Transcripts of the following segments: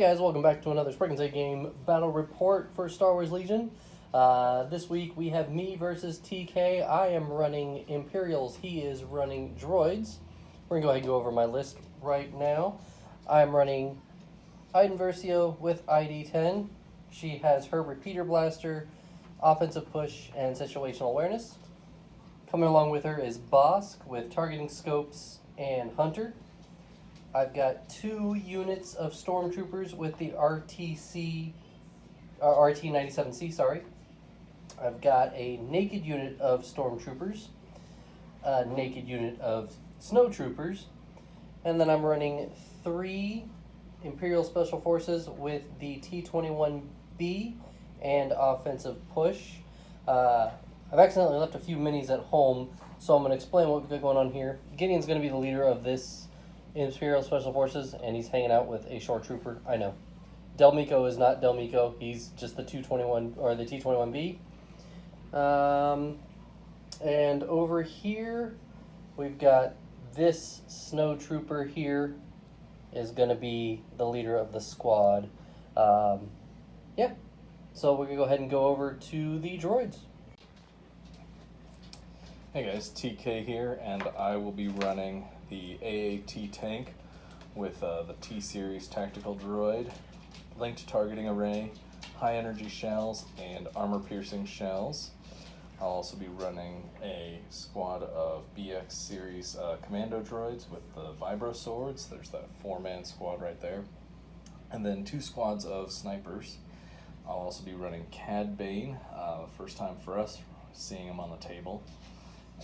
guys, welcome back to another Sprinkles A Game battle report for Star Wars Legion. This week we have me versus TK. I am running Imperials, he is running Droids. We're going to go ahead and go over my list right now. I'm running Iden with ID10. She has her repeater blaster, offensive push, and situational awareness. Coming along with her is Bosk with targeting scopes and Hunter. I've got 2 units of stormtroopers with the RT-97C, sorry. I've got a naked unit of stormtroopers, a naked unit of snowtroopers, and then I'm running 3 Imperial Special Forces with the T-21B and offensive push. I've accidentally left a few minis at home, so I'm going to explain what we've got going on here. Gideon's going to be the leader of this Imperial Special Forces, and he's hanging out with a short trooper. I know. Delmico is not Delmico. He's just the 221 or the T-21B. And over here, we've got this snow trooper here is going to be the leader of the squad. Yeah. So we're going to go ahead and go over to the droids. Hey guys, TK here, and I will be running the AAT tank with the T-Series tactical droid, linked targeting array, high energy shells, and armor piercing shells. I'll also be running a squad of BX series commando droids with the vibro swords. There's that 4-man squad right there. And then 2 squads of snipers. I'll also be running Cad Bane, first time for us seeing him on the table.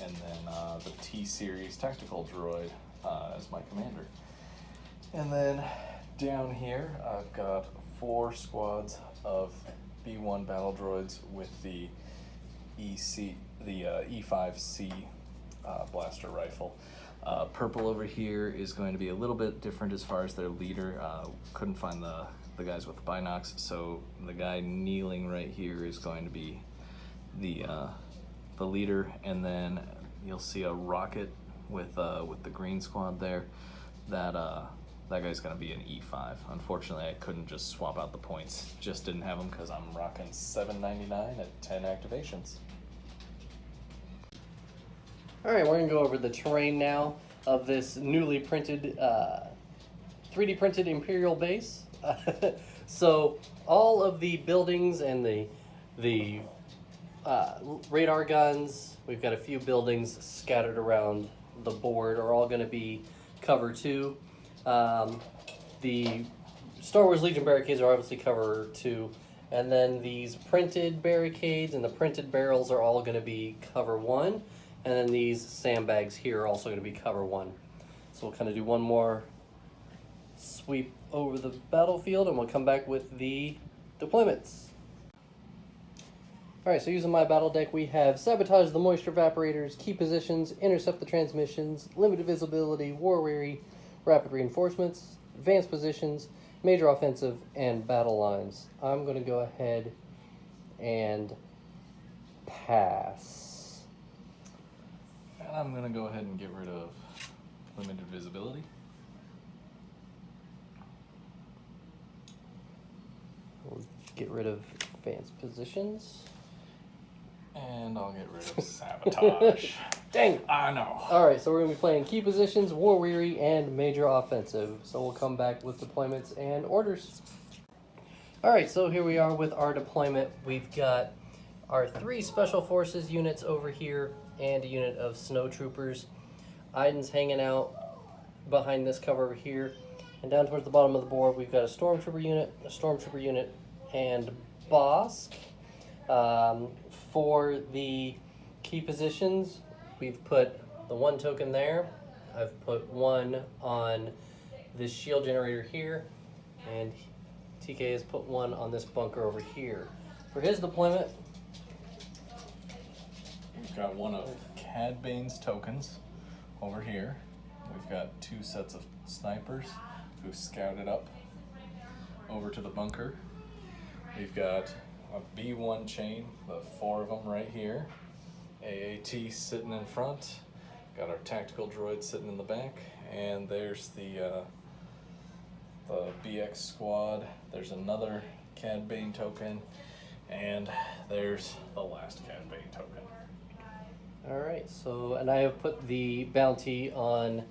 And then the T-Series tactical droid as my commander. And then down here, I've got 4 squads of B1 battle droids with the E5C blaster rifle. Purple over here is going to be a little bit different as far as their leader. Couldn't find the guys with the binocs, so the guy kneeling right here is going to be the leader, and then you'll see a rocket with the green squad there. That guy's gonna be an E5. Unfortunately, I couldn't just swap out the points. Just didn't have them because I'm rocking $7.99 at 10 activations. All right, we're gonna go over the terrain now of this newly printed 3D printed Imperial base. So all of the buildings and the radar guns, we've got a few buildings scattered around the board, are all going to be cover 2. The Star Wars Legion barricades are obviously cover 2, and then these printed barricades and the printed barrels are all going to be cover 1, and then these sandbags here are also going to be cover 1. So we'll kind of do one more sweep over the battlefield, and we'll come back with the deployments. Alright, so using my battle deck, we have Sabotage the Moisture Evaporators, Key Positions, Intercept the Transmissions, Limited Visibility, War Weary, Rapid Reinforcements, Advanced Positions, Major Offensive, and Battle Lines. I'm going to go ahead and pass. And I'm going to go ahead and get rid of Limited Visibility. We'll get rid of Advanced Positions. And I'll get rid of Sabotage. Dang! I know. Alright, so we're going to be playing Key Positions, War Weary, and Major Offensive. So we'll come back with deployments and orders. Alright, so here we are with our deployment. We've got our 3 Special Forces units over here and a unit of snowtroopers. Iden's hanging out behind this cover over here. And down towards the bottom of the board, we've got a Stormtrooper unit, and Bosk. For the key positions, we've put the 1 token there. I've put 1 on this shield generator here, and TK has put 1 on this bunker over here. For his deployment, we've got 1 of Cad Bane's tokens over here. We've got 2 sets of snipers who scouted up over to the bunker. We've got a B1 chain, the 4 of them right here. AAT sitting in front. Got our tactical droid sitting in the back, and there's the the BX squad. There's another Cad Bane token, and there's the last Cad Bane token. Alright, so, and I have put the bounty on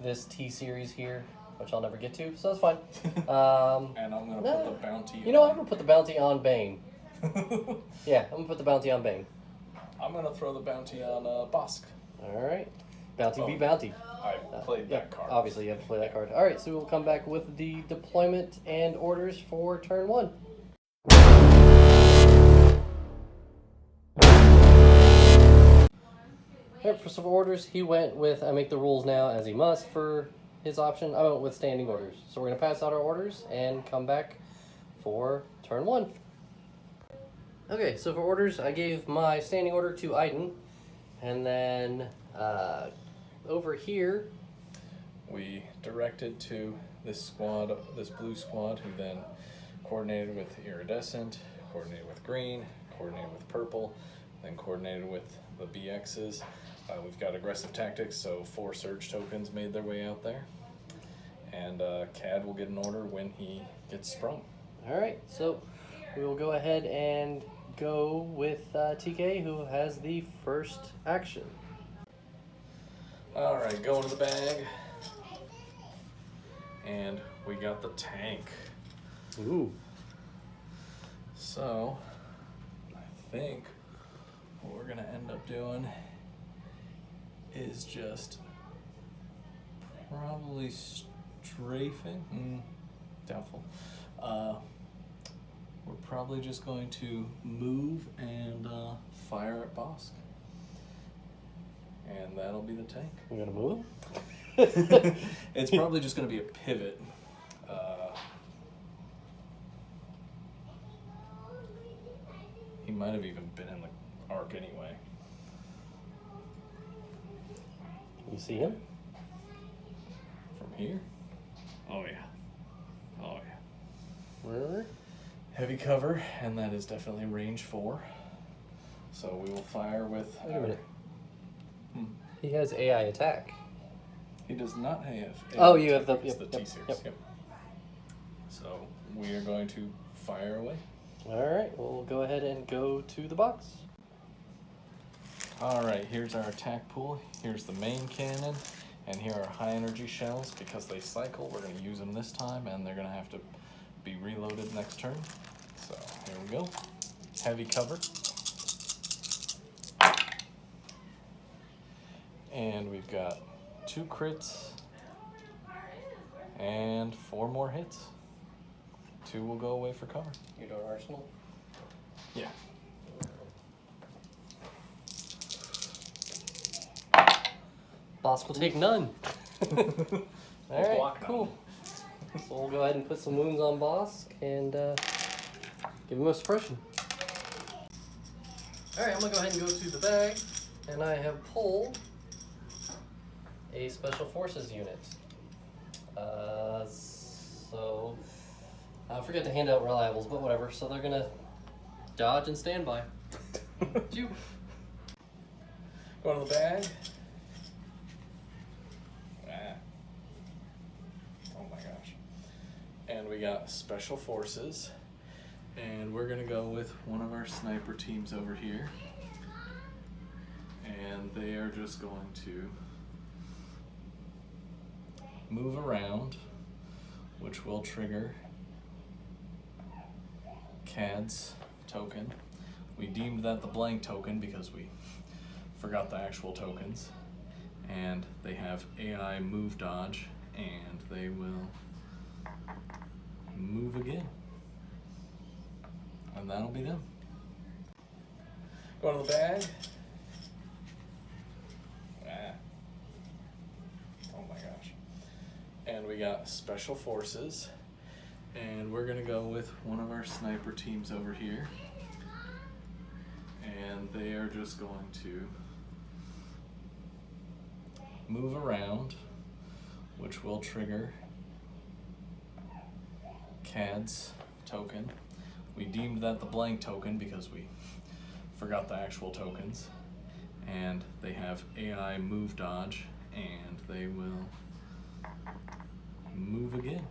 this T-Series here, which I'll never get to, so that's fine. And I'm going to put the bounty You know what? I'm going to put the bounty on Bane. Yeah, I'm going to put the bounty on Bane. I'm going to throw the bounty on Bosk. Alright. Bounty be bounty. I played that card. Obviously, you have to play that card. Alright, so we'll come back with the deployment and orders for turn 1. Alright, for some orders, he went with I make the rules now as he must for his option. I went with standing orders. So we're going to pass out our orders and come back for turn 1. Okay, so for orders, I gave my standing order to Iden. And then over here, we directed to this squad, this blue squad, who then coordinated with iridescent, coordinated with green, coordinated with purple, then coordinated with the BXs. We've got aggressive tactics, so 4 surge tokens made their way out there. And Cad will get an order when he gets sprung. Alright, so we will go ahead and go with TK, who has the first action. Alright, go into the bag. And we got the tank. Ooh. So, I think what we're going to end up doing is just probably strafing. Doubtful. We're probably just going to move and fire at Bosk. And that'll be the tank. We're going to move? It's probably just going to be a pivot. He might have even been in the arc anyway. You see him? From here? Oh yeah. Oh yeah. Where? Heavy cover, and that is definitely range 4. So we will fire with... Wait a minute. He has AI attack. He does not have AI Oh, you have attack. the... It's the T-Series. Yep. So we are going to fire away. Alright, we'll go ahead and go to the box. Alright, here's our attack pool. Here's the main cannon. And here are high energy shells. Because they cycle, we're going to use them this time, and they're going to have to be reloaded next turn. So here we go. Heavy cover. And we've got 2 crits and 4 more hits. 2 will go away for cover. You know Arsenal? Yeah. Boss will take none. Alright, block cool. So we'll go ahead and put some wounds on Bosk and give him a suppression. Alright, I'm going to go ahead and go to the bag. And I have pulled a Special Forces unit. So I forget to hand out reliables, but whatever. So they're going to dodge and stand by. Phew. Go to the bag. Oh my gosh. And we got Special Forces. And we're going to go with one of our sniper teams over here. And they are just going to move around, which will trigger Cad's token. We deemed that the blank token because we forgot the actual tokens. And they have AI move dodge, and they will move again. And that'll be them. Go to the bag. Oh my gosh. And we got Special Forces. And we're going to go with one of our sniper teams over here. And they are just going to move around, which will trigger Cad's token. We deemed that the blank token because we forgot the actual tokens. And they have AI move dodge, and they will move again.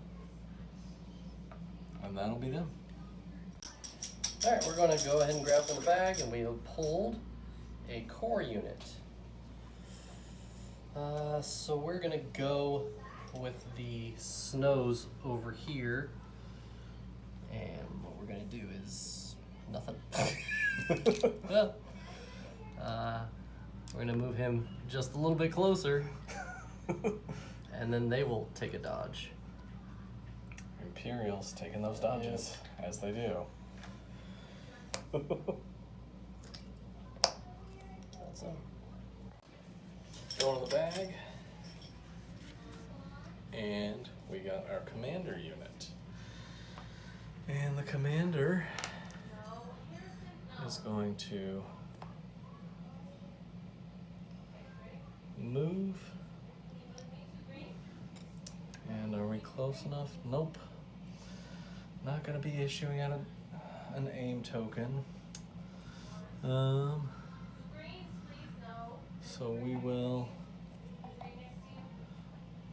And that'll be them. Alright, we're going to go ahead and grab from the bag, and we have pulled a core unit. So we're going to go with the snows over here. And what we're going to do is nothing. Well, we're going to move him just a little bit closer. And then they will take a dodge. Imperial's taking those dodges, as they do. That's him. Go in the bag. And we got our commander unit. And the commander is going to move. And are we close enough? Nope. Not going to be issuing out an aim token. So we will,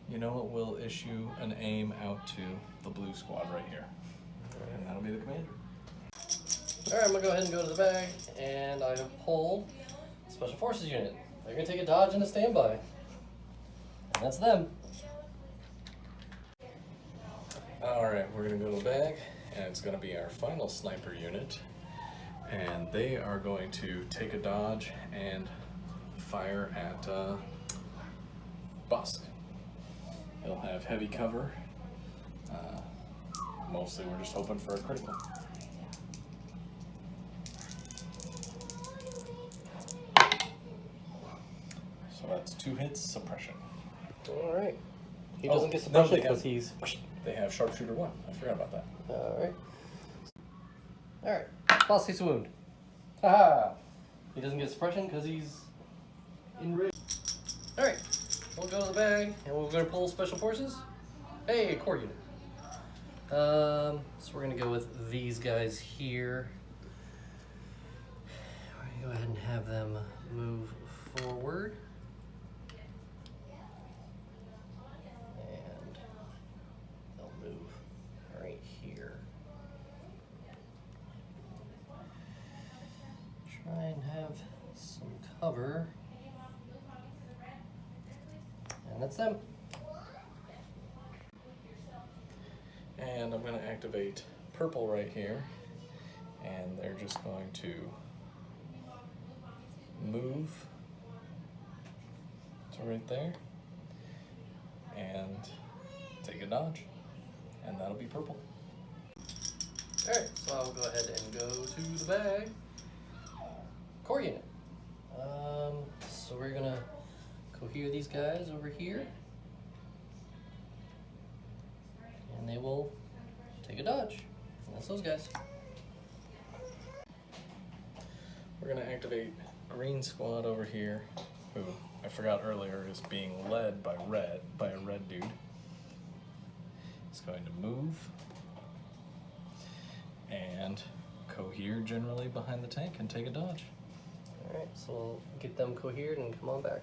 you know what, we'll issue an aim out to the blue squad right here. And that'll be the commander. Alright, I'm going to go ahead and go to the bag, and I have pulled Special Forces unit. They're going to take a dodge and a standby. And that's them. Alright, we're going to go to the bag, and it's going to be our final sniper unit. And they are going to take a dodge and fire at Busk. He'll have heavy cover. Mostly we're just hoping for a critical. So that's 2 hits, suppression. Alright. He doesn't get suppression because he's... They have sharpshooter 1. I forgot about that. Alright. Alright. Boss takes a wound. Haha! He doesn't get suppression because he's enraged. Alright. We'll go to the bag and we're going to pull Special Forces. Hey, core unit. So we're going to go with these guys here. We're going to go ahead and have them move forward. And they'll move right here. Try and have some cover. And that's them. And I'm going to activate purple right here, and they're just going to move to right there and take a dodge, and that'll be purple. Alright, so I'll go ahead and go to the bag. Core unit. So we're gonna cohere these guys over here. And they will take a dodge. And that's those guys. We're going to activate green squad over here, who I forgot earlier is being led by a red dude. He's going to move and cohere generally behind the tank and take a dodge. Alright, so we'll get them cohered and come on back.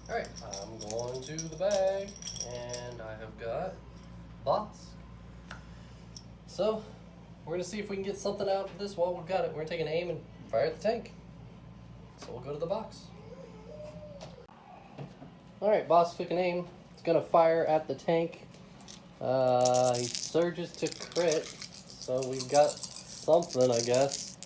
Alright, I'm going to the bag, and I have got boss. So, we're going to see if we can get something out of this while we've got it. We're going to take an aim and fire at the tank. So we'll go to the box. Alright, boss took an aim. It's going to fire at the tank. He surges to crit, so we've got something, I guess.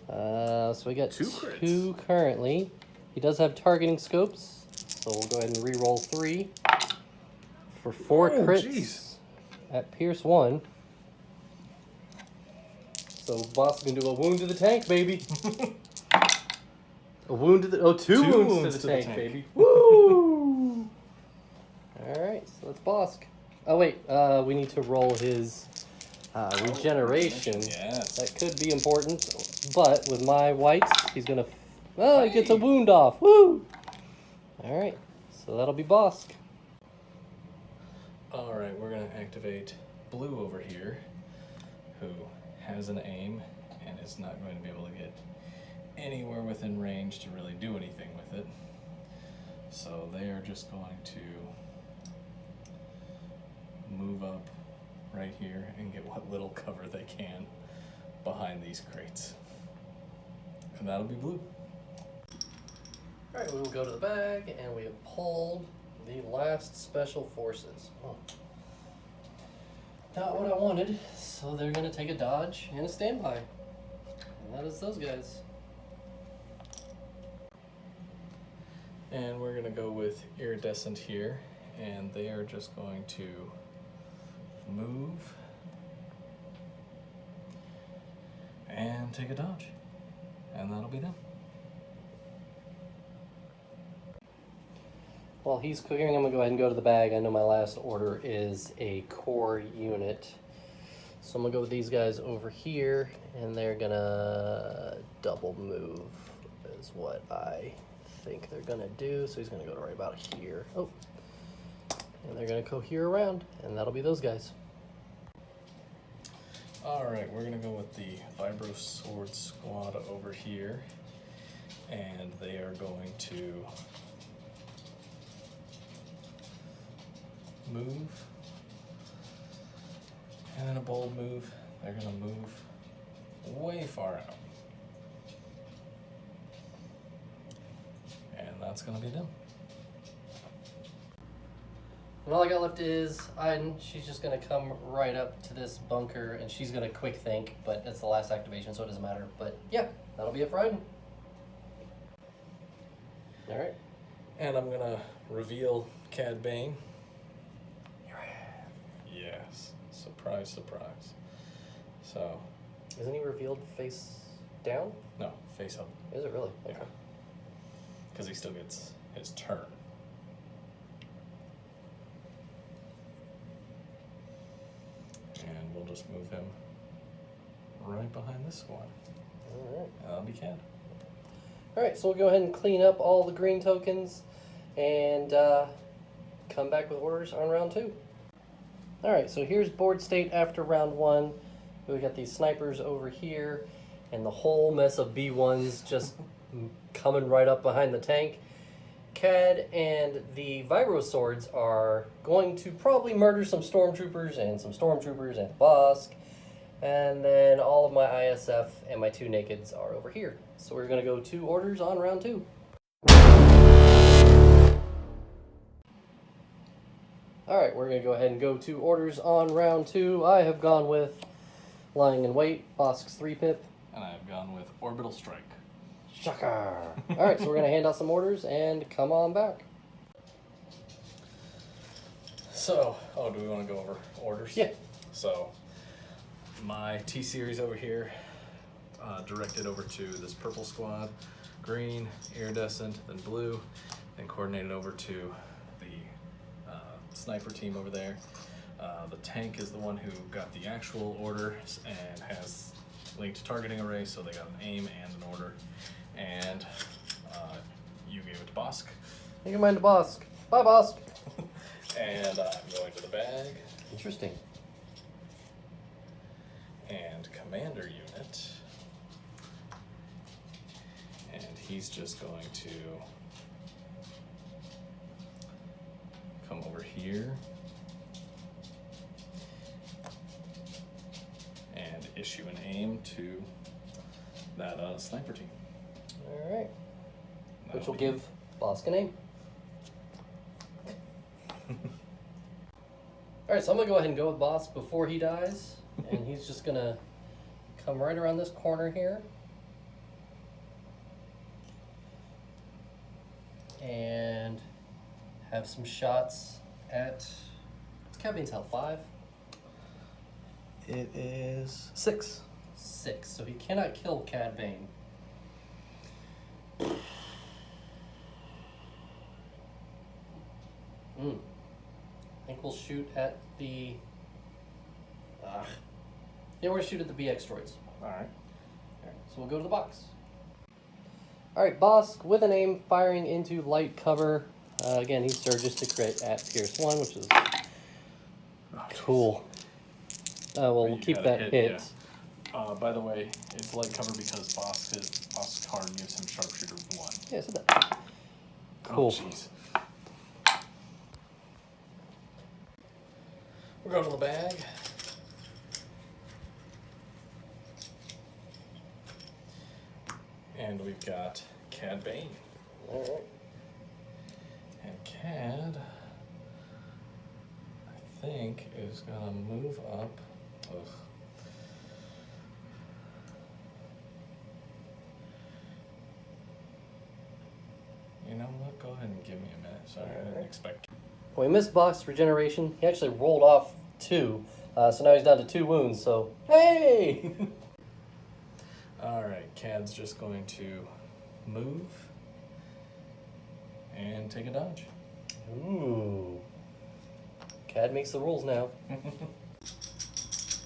So we got two currently. He does have targeting scopes, so we'll go ahead and re-roll 3 for 4 crits at Pierce 1. So boss can do a wound to the tank, baby. A wound to the two wounds to the tank, baby. Woo! All right, so that's Bosk. Oh wait, we need to roll his regeneration. Yes. That could be important, but with my whites, he's gonna. Oh, he gets a wound off. Woo! All right, so that'll be Bosk. All right, we're gonna activate blue over here, who has an aim and is not going to be able to get anywhere within range to really do anything with it. So they are just going to move up right here and get what little cover they can behind these crates. And that'll be blue. Alright, we will go to the bag, and we have pulled the last Special Forces. Oh. Not what I wanted, so they're going to take a dodge and a standby. And that is those guys. And we're going to go with Iridescent here, and they are just going to move and take a dodge. And that'll be them. While he's clearing, I'm going to go ahead and go to the bag. I know my last order is a core unit. So I'm going to go with these guys over here, and they're going to double move is what I think they're going to do. So he's going to go to right about here. Oh. And they're going to cohere around, and that'll be those guys. Alright, we're going to go with the Vibro Sword Squad over here. And they are going to move, and in a bold move, they're going to move way far out. And that's going to be them. And all I got left is Iden. She's just going to come right up to this bunker, and she's going to quick think, but it's the last activation, so it doesn't matter. But yeah, that'll be it for Iden. Alright. And I'm going to reveal Cad Bane. Yes. Surprise, surprise. So. Isn't he revealed face down? No, face up. Is it really? Okay. Because he still gets his turn. And we'll just move him right behind this squad. Alright. And that'll be Cad. Alright, so we'll go ahead and clean up all the green tokens and come back with orders on round 2. Alright, so here's board state after round 1. We got these snipers over here and the whole mess of B1s just coming right up behind the tank. Cad and the Vibro Swords are going to probably murder some stormtroopers and Bosk. And then all of my ISF and my 2 nakeds are over here. So we're going to go 2 orders on round 2. Alright, we're going to go ahead and go 2 orders on round 2. I have gone with Lying in Wait, Bosk's 3-pip. And I've gone with Orbital Strike. Shocker! Alright, so we're going to hand out some orders and come on back. So, do we want to go over orders? Yeah. So, my T-Series over here, directed over to this purple squad, green, iridescent, then blue, and coordinated over to the sniper team over there. The tank is the one who got the actual order and has linked targeting array, so they got an aim and an order. And you gave it to Bosk. You can mind to Bosk. Bye, Bosk. And I'm going to the bag. Interesting. And commander unit. And he's just going to come over here and issue an aim to that sniper team. Alright. Which will That'll give Bosk a name. Alright, so I'm going to go ahead and go with Bosk before he dies. And he's just going to come right around this corner here. And have some shots at... What's Cad Bane's health? 5? It is 6. 6. So he cannot kill Cad Bane. I think we'll shoot at the... Yeah, we're going to shoot at the BX droids. Alright. Alright, so we'll go to the box. Alright, Bosk with an aim firing into light cover. Again, he surges to crit at Pierce 1, which is cool. We'll keep that hit. Yeah. By the way, it's light cover because Bosk's card gives him sharpshooter 1. Yeah, I said that. Cool. Oh, jeez. We're going to the bag. And we've got Cad Bane. Alright. And Cad, I think, is going to move up. Ugh. You know what? Go ahead and give me a minute. Sorry, I didn't expect. Well, he missed box regeneration. He actually rolled off 2. So now he's down to 2 wounds, so hey! Alright, Cad's just going to move and take a dodge. Ooh. Cad makes the rules now.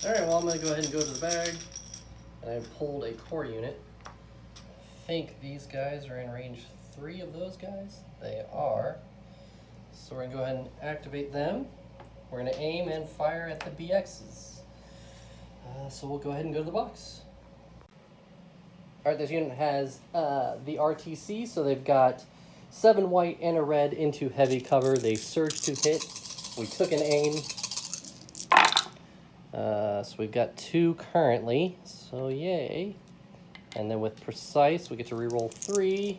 Alright, well, I'm going to go ahead and go to the bag. And I pulled a core unit. I think these guys are in range 3 of those guys. They are. So we're going to go ahead and activate them. We're going to aim and fire at the BXs. So we'll go ahead and go to the box. Alright, this unit has the RTC, so they've got 7 white and a red into heavy cover. They surge to hit. We took an aim. So we've got 2 currently, so yay. And then with precise, we get to reroll 3.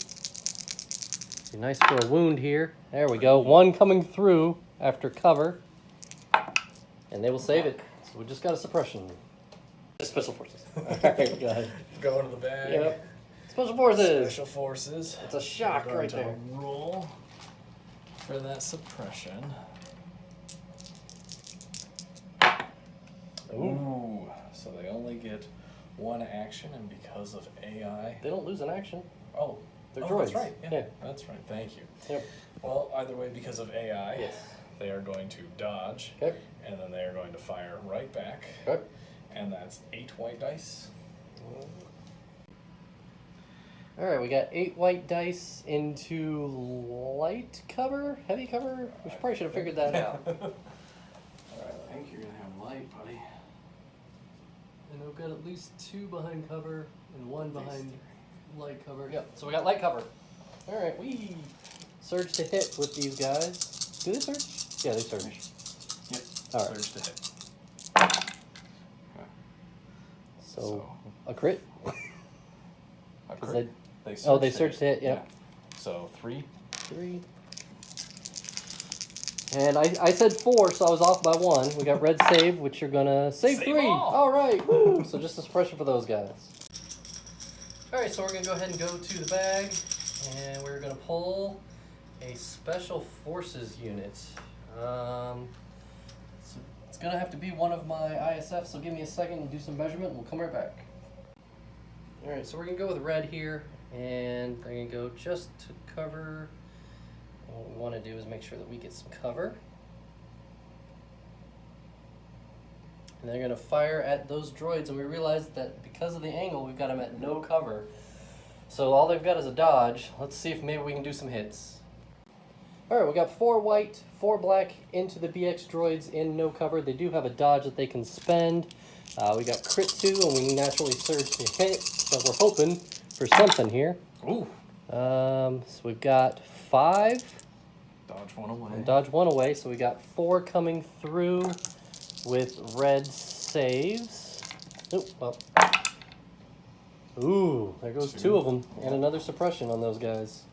Be nice for a wound here. There we go. 1 coming through after cover. And they will save it. So we just got a suppression. Special forces. Alright, go ahead. Go into the bag. Yep. Special forces. Special forces. It's a shock right there. Roll for that suppression. Ooh. So they only get 1 action, and because of AI. They don't lose an action. Oh, They're oh, droids. that's right. Yeah, Yeah. that's right. Thank you. Yep. Well, either way, because of AI, Yes. they are going to dodge, Okay. and then they are going to fire right back, Okay. and that's 8 white dice. Alright, we got 8 white dice into light cover? Heavy cover? We probably should have figured that out. Alright, I think you're going to have light, buddy. And we've got at least 2 behind cover and 1 behind light cover. Yep, so we got light cover. Alright, we surge to hit with these guys. Do they surge? Yeah, they surge. Yep, Alright. surge to hit. So, a crit? A Is crit. they surge to hit, yep. Yeah. So 3. 3. And I said 4, so I was off by 1. We got red save, which you're gonna save 3. All right, woo! So just a suppression for those guys. All right, so we're gonna go ahead and go to the bag, and we're gonna pull a special forces unit. So it's gonna have to be one of my ISFs. So give me a second and do some measurement, and we'll come right back. All right, so we're gonna go with red here, and we're gonna go just to cover. What we want to do is make sure that we get some cover. And they're going to fire at those droids, and we realize that because of the angle, we've got them at no cover. So all they've got is a dodge. Let's see if maybe we can do some hits. Alright, we got 4 white, 4 black into the BX droids in no cover. They do have a dodge that they can spend. We got crit 2, and we naturally surge to hit. So we're hoping for something here. Ooh. So we've got 5. Dodge 1 away. And dodge 1 away, so we got 4 coming through with red saves. Oop, well. Ooh, there goes 2 of them, and another suppression on those guys.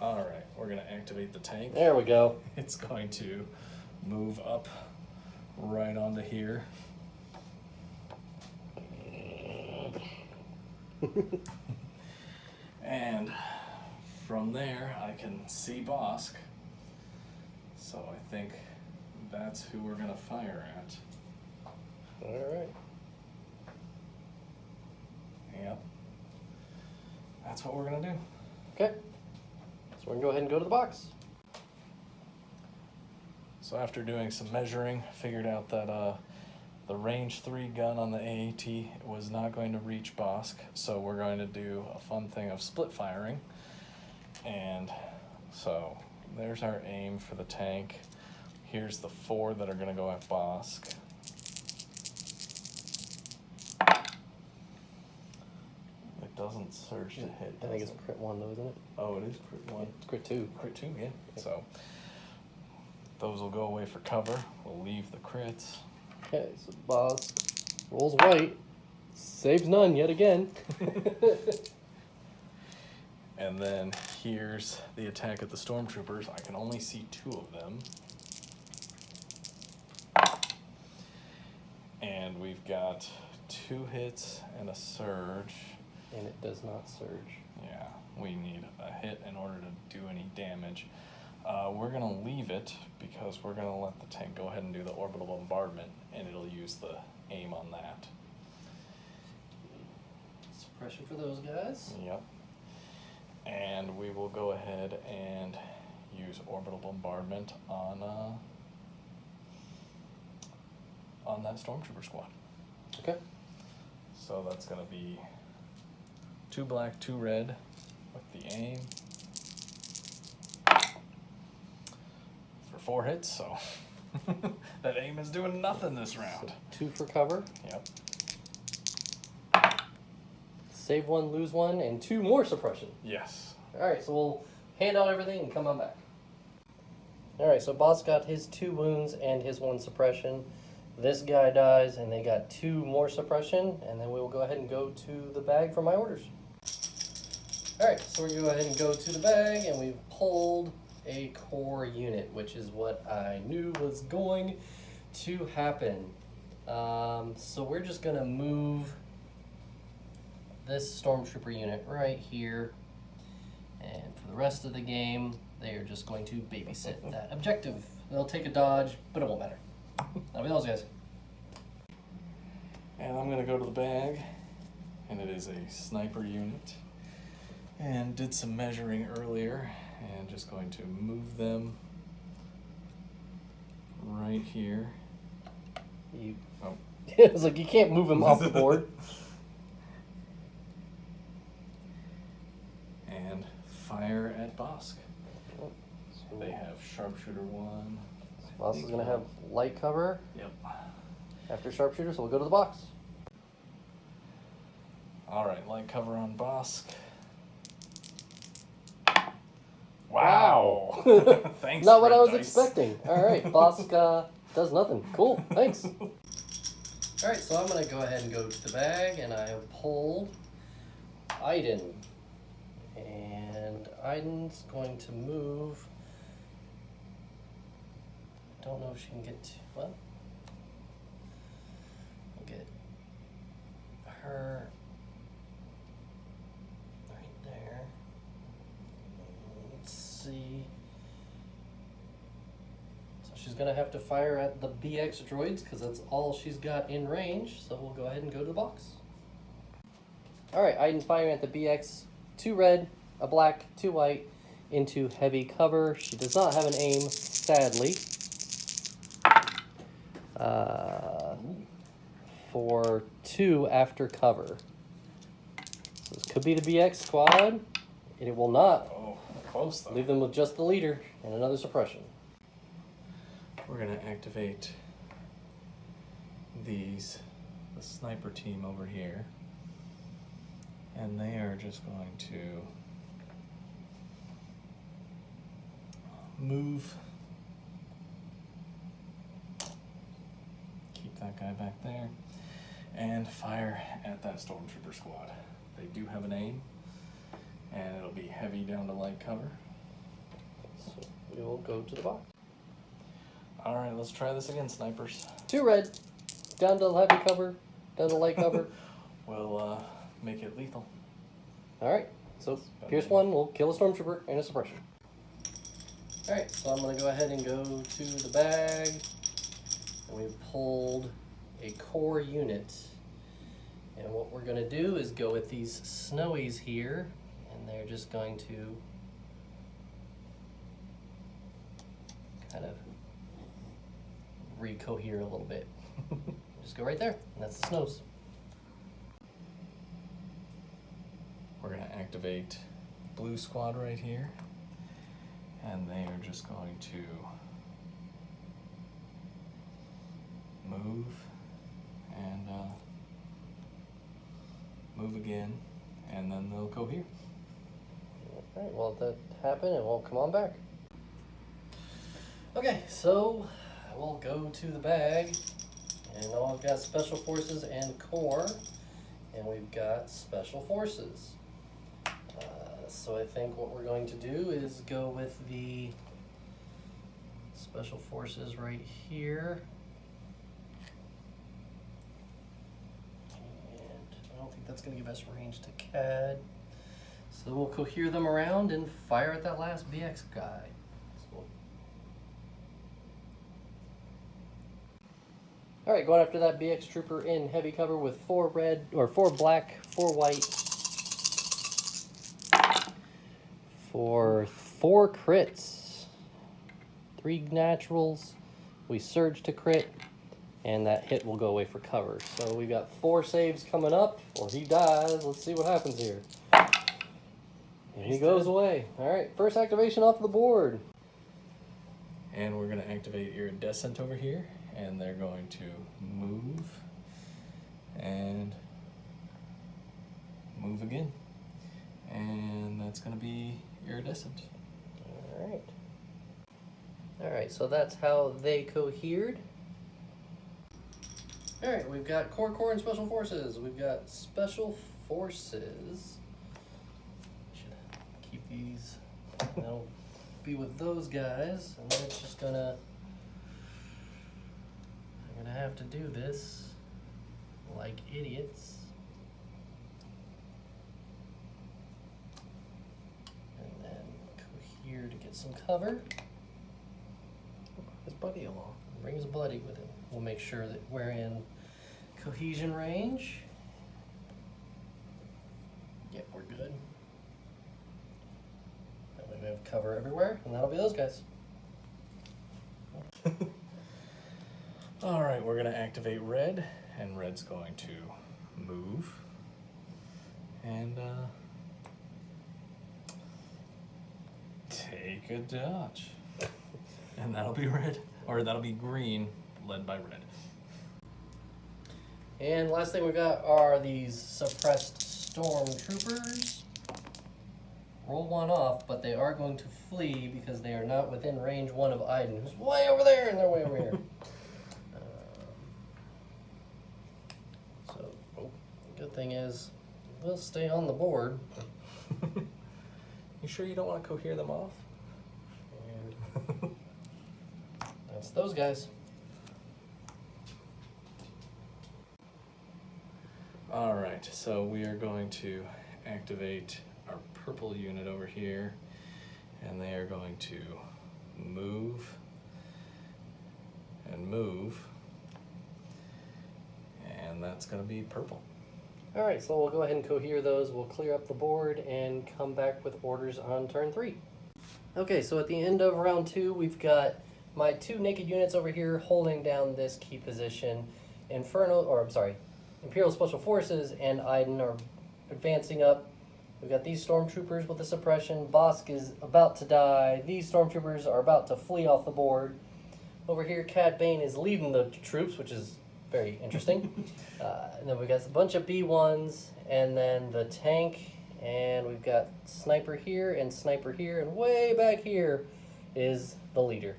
Alright, we're going to activate the tank. There we go. It's going to move up right onto here. And from there, I can see Bosk. So I think that's who we're going to fire at. Alright. Yep. That's what we're going to do. Okay. So we can go ahead and go to the box. So after doing some measuring, figured out that the range 3 gun on the AAT was not going to reach Bosk, so we're going to do a fun thing of split firing. And so there's our aim for the tank. Here's the 4 that are going to go at Bosk. It doesn't surge to hit. I think it's does it? crit 1 though, isn't it? Oh, it is crit 1. It's crit 2. Crit 2, yeah. So those will go away for cover. We'll leave the crits. Okay, so boss rolls white. Saves none yet again. And then here's the attack at the stormtroopers. I can only see 2 of them. And we've got 2 hits and a surge. And it does not surge. Yeah, we need a hit in order to do any damage. We're going to leave it because we're going to let the tank go ahead and do the orbital bombardment, and it'll use the aim on that. Suppression for those guys. Yep. And we will go ahead and use orbital bombardment on that stormtrooper squad. Okay. So that's going to be 2 black, 2 red with the aim. For 4 hits, so that aim is doing nothing this round. So 2 for cover. Yep. Save 1, lose 1, and 2 more suppression. Yes. Alright, so we'll hand out everything and come on back. Alright, so Boss got his 2 wounds and his 1 suppression. This guy dies, and they got 2 more suppression, and then we will go ahead and go to the bag for my orders. Alright, so we're going to go ahead and go to the bag, and we've pulled a core unit, which is what I knew was going to happen. So we're just going to move this stormtrooper unit right here, and for the rest of the game, they are just going to babysit that objective. They'll take a dodge, but it won't matter. That'll be those guys. And I'm going to go to the bag, and it is a sniper unit. And did some measuring earlier, and just going to move them right here. Oh. It's like you can't move them off the board. And fire at Bosk. So They have sharpshooter 1. Boss is going to have light cover Yep. after sharpshooter, so we'll go to the box. Alright, light cover on Bosk. Wow! Thanks. Not what Red I was Dice. expecting. Alright, Bosk does nothing. Cool, thanks. Alright, so I'm going to go ahead and go to the bag, and I have pulled Iden. And Iden's going to move. Don't know if she can get to, well, we'll get her right there. Let's see. So she's going to have to fire at the BX droids because that's all she's got in range. So we'll go ahead and go to the box. Alright, Iden's firing at the BX. 2 red, a black, 2 white, into heavy cover. She does not have an aim, sadly. For 2 after cover. So this could be the BX squad, and it will not. Oh, close though. Leave them with just the leader and another suppression. We're going to activate the sniper team over here. And they are just going to move. Keep that guy back there. And fire at that stormtrooper squad. They do have an aim. And it'll be heavy down to light cover. So we will go to the box. Alright, let's try this again, snipers. 2 red, down to heavy cover, down to light cover. We'll make it lethal. Alright, so pierce 1 will kill a stormtrooper and a suppression. Alright, so I'm going to go ahead and go to the bag. And we've pulled a core unit. And what we're going to do is go with these snowies here. And they're just going to kind of recohere a little bit. Just go right there, and that's the snows. We're going to activate blue squad right here. And they are just going to move and move again, and then they'll go here. Alright, well let that happen and we'll come on back. Okay, so we'll go to the bag, and now I've got Special Forces and Core, and we've got Special Forces. So I think what we're going to do is go with the Special Forces right here. And I don't think that's going to give us range to CAD. So we'll cohere them around and fire at that last BX guy. Alright, going after that BX trooper in heavy cover with 4 black, 4 white, for 4 crits, 3 naturals. We surge to crit, and that hit will go away for cover. So we've got 4 saves coming up, or he dies. Let's see what happens here. And he goes away. Alright, first activation off the board. And we're going to activate Iridescent over here, and they're going to move and move again. And that's going to be Iridescent. Alright, so that's how they cohered. Alright, we've got Core and Special Forces. We've got Special Forces. Should keep these. That'll be with those guys. And then it's just gonna. I'm gonna have to do this like idiots. And then cohere to get some cover. His buddy along. Brings a buddy with him. We'll make sure that we're in cohesion range. Yep, we're good. That way we have cover everywhere, and that'll be those guys. Alright, we're going to activate Red, and Red's going to move. And take a dodge. And that'll be red, or that'll be green, led by Red. And last thing we got are these suppressed stormtroopers. Roll 1 off, but they are going to flee because they are not within range 1 of Iden, who's way over there, and they're way over here. So, the good thing is, they'll stay on the board. You sure you don't want to cohere them off? And that's those guys. Alright, so we are going to activate our purple unit over here, and they are going to move and move, and that's going to be purple. Alright, so we'll go ahead and cohere those. We'll clear up the board and come back with orders on turn 3. Okay, so at the end of round 2, we've got my 2 naked units over here holding down this key position. Imperial Special Forces and Iden are advancing up. We've got these stormtroopers with the suppression. Bosk is about to die. These stormtroopers are about to flee off the board. Over here, Cad Bane is leading the troops, which is very interesting. And then we've got a bunch of B1s, and then the tank, and we've got sniper here, and way back here is the leader.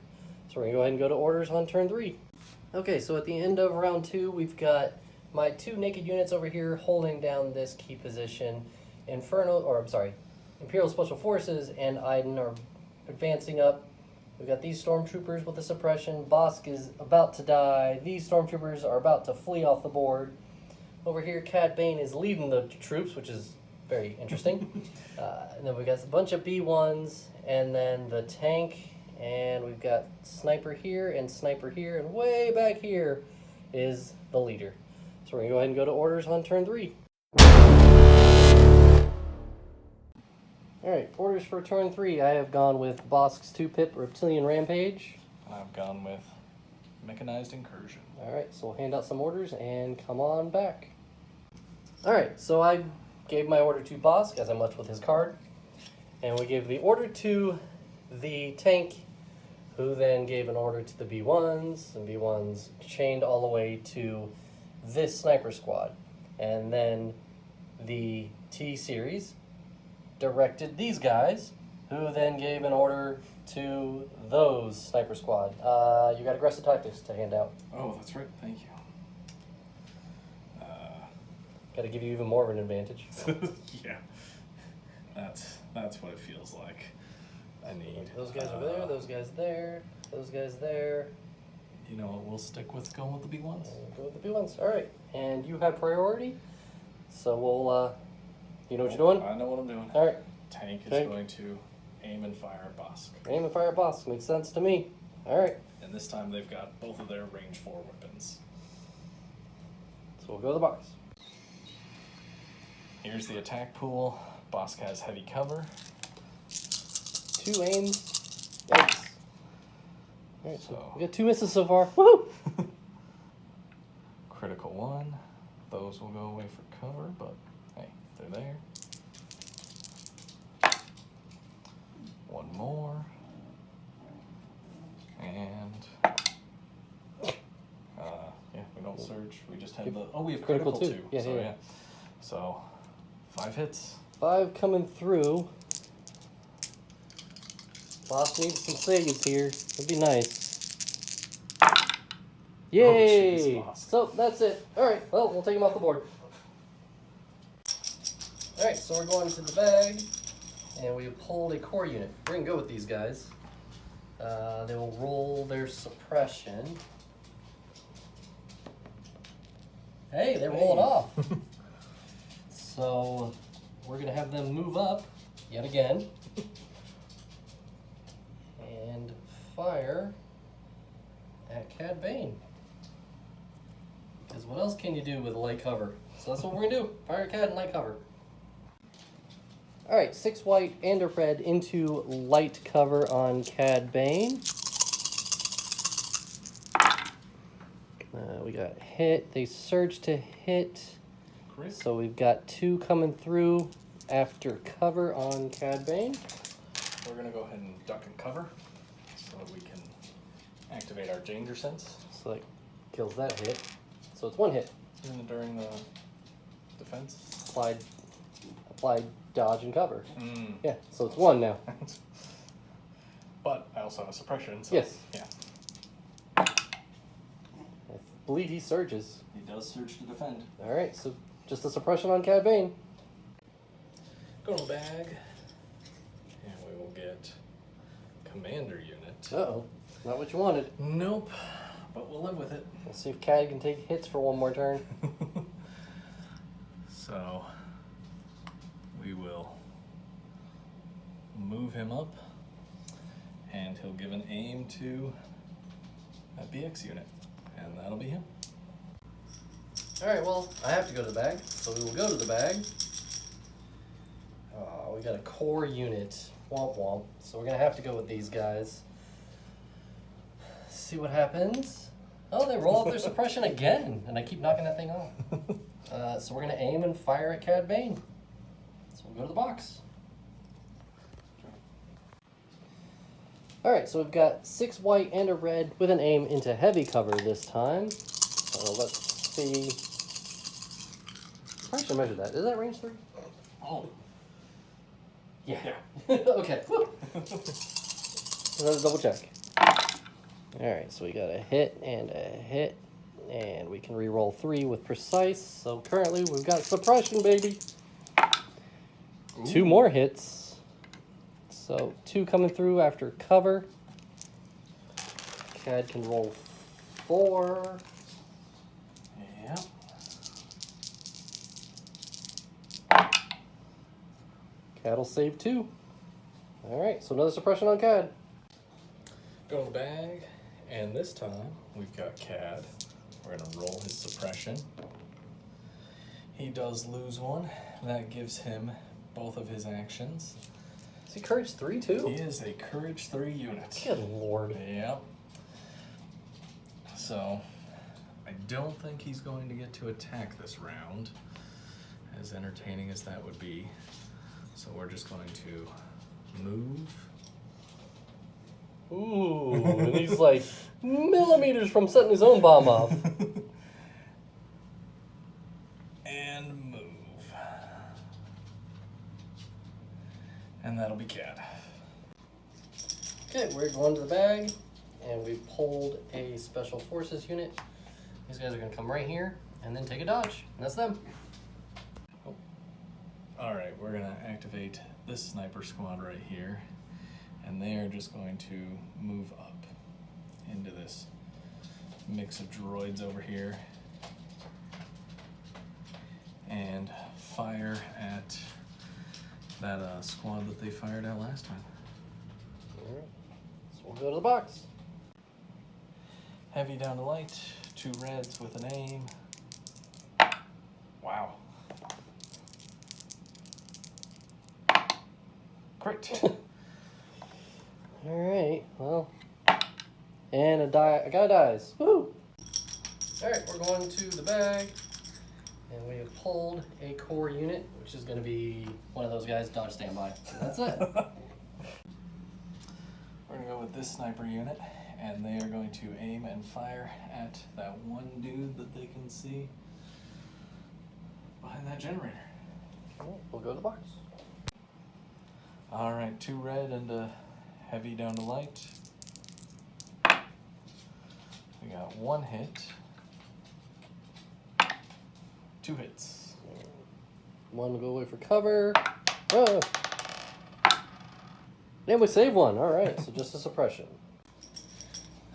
So we're going to go ahead and go to orders on turn 3. Okay, so at the end of round 2, we've got my 2 naked units over here holding down this key position. Imperial Special Forces and Iden are advancing up. We've got these stormtroopers with the suppression. Bosk is about to die. These stormtroopers are about to flee off the board. Over here, Cad Bane is leading the troops, which is very interesting. And then we've got a bunch of B1s, and then the tank, and we've got sniper here, and way back here is the leader. So we're going to go ahead and go to orders on turn 3. Alright, orders for turn 3. I have gone with Bosk's 2-pip Reptilian Rampage. And I've gone with Mechanized Incursion. Alright, so we'll hand out some orders and come on back. Alright, so I gave my order to Bosk, as I much with his card. And we gave the order to the tank, who then gave an order to the B1s, and B1s chained all the way to this sniper squad. And then the T-Series directed these guys, who then gave an order to those sniper squad. You got aggressive tactics to hand out. Oh, that's right. Thank you. Got to give you even more of an advantage. Yeah. That's what it feels like. I need. Those guys are there, those guys there, those guys there. You know what, we'll stick with going with the B1s. Go with the B ones. Alright. And you have priority. So we'll you know what you're doing? I know what I'm doing. Alright. Tank is going to aim and fire at Bosk. Aim and fire at boss. Makes sense to me. Alright. And this time they've got both of their range 4 weapons. So we'll go to the box. Here's the attack pool. Bosk has heavy cover. 2 aims. Yikes. Alright, So we got 2 misses so far. Woo! critical 1. Those will go away for cover, but hey, they're there. 1 more. And yeah, we don't surge. We just have the we have critical 2. Yeah, so yeah. So 5 hits. 5 coming through. Boss needs some saves here. That'd be nice. Yay! jeez, Bosk. So that's it. Alright, well, we'll take him off the board. Alright, so we're going to the bag. And we pulled a core unit. We're going to go with these guys. They will roll their suppression. Hey, they roll it off. So we're going to have them move up yet again. And fire at Cad Bane. Because what else can you do with light cover? So that's what we're going to do. Fire at Cad and light cover. Alright, 6 white and a red into light cover on Cad Bane. We got hit. They surge to hit. Crit. So we've got 2 coming through after cover on Cad Bane. We're going to go ahead and duck and cover so that we can activate our danger sense. So that kills that hit. So it's 1 hit. And during the defense. Applied dodge and cover. Mm. Yeah, so it's 1 now. But I also have a suppression, so Yes. yeah. I believe he surges. He does surge to defend. Alright, so just a suppression on Cad Bane. Go to the bag. And we will get commander unit. Uh-oh. Not what you wanted. Nope. But we'll live with it. We'll see if Cad can take hits for 1 more turn. So we will move him up and he'll give an aim to that BX unit. And that'll be him. Alright, well, I have to go to the bag, so we will go to the bag. We got a core unit. Womp womp. So we're going to have to go with these guys. See what happens. Oh, they roll off their suppression again, and I keep knocking that thing off. So we're going to aim and fire at Cad Bane. So we'll go to the box. Alright, so we've got 6 white and a red with an aim into heavy cover this time. So let's see. I should measure that. Is that range 3? Oh. Yeah. Yeah. Okay. Let's double check. Alright, so we got a hit, and we can re-roll 3 with precise. So currently we've got suppression, baby. Ooh. 2 more hits. So 2 coming through after cover. Cad can roll 4. Yep. Cad will save 2. Alright, so another suppression on Cad. Go to the bag, and this time we've got Cad. We're going to roll his suppression. He does lose 1. That gives him both of his actions. Is he Courage 3 too? He is a Courage 3 unit. Good lord. Yep. So, I don't think he's going to get to attack this round, as entertaining as that would be. So we're just going to move. Ooh, and he's like millimeters from setting his own bomb off. And move. And that'll be Cad. Okay, we're going to the bag, and we pulled a Special Forces unit. These guys are going to come right here, and then take a dodge, and that's them. Alright, we're going to activate this sniper squad right here, and they are just going to move up into this mix of droids over here and fire at that squad that they fired at last time. Alright, so we'll go to the box. Heavy down to light, 2 reds with an aim. Wow. Crit. Alright, well. And a guy dies. Woo! Alright, we're going to the bag. And we have pulled a core unit, which is going to be one of those guys, dodge standby. And that's it. We're going to go with this sniper unit, and they are going to aim and fire at that one dude that they can see behind that generator. Alright, we'll go to the box. Alright, 2 red and a heavy down to light. We got 1 hit. 2 hits. One will go away for cover. Oh. And we save one. Alright, so just a suppression.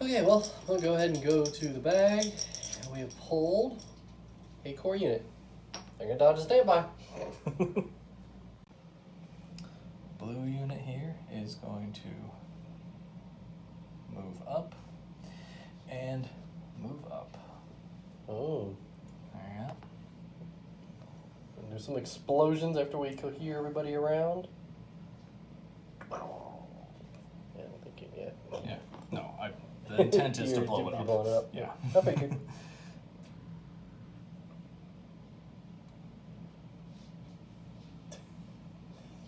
Okay, well, we'll go ahead and go to the bag. And we have pulled a core unit. They're going to dodge a standby. Blue unit here is going to move up and move up. Oh. Alright. And do some explosions after we cohere everybody around. Yeah, I don't think it yet. Yeah. No, the intent is to You're blow it up. blowing it up. Yeah. I figured.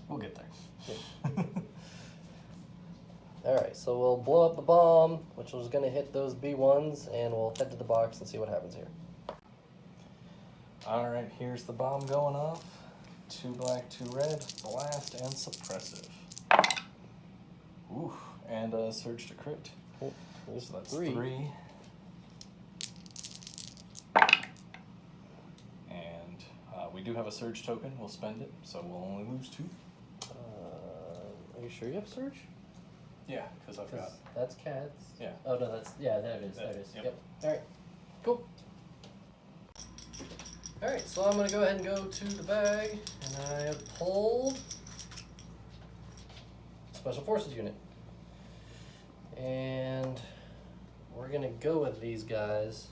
We'll get there. Alright, so we'll blow up the bomb, which is going to hit those B1s, and we'll head to the box and see what happens here. Alright, here's the bomb going off. 2 black, 2 red, blast, and suppressive. Ooh, and a surge to crit. Oh, there's So that's 3. 3. And we do have a surge token. We'll spend it, so we'll only lose 2. Are you sure you have surge? Yeah, because I forgot. That's cats. Yeah. Oh no, that's there it is. There it is. Yep. Yep. All right. Cool. All right, so I'm gonna go ahead and go to the bag, and I have pulled Special Forces unit, and we're gonna go with these guys.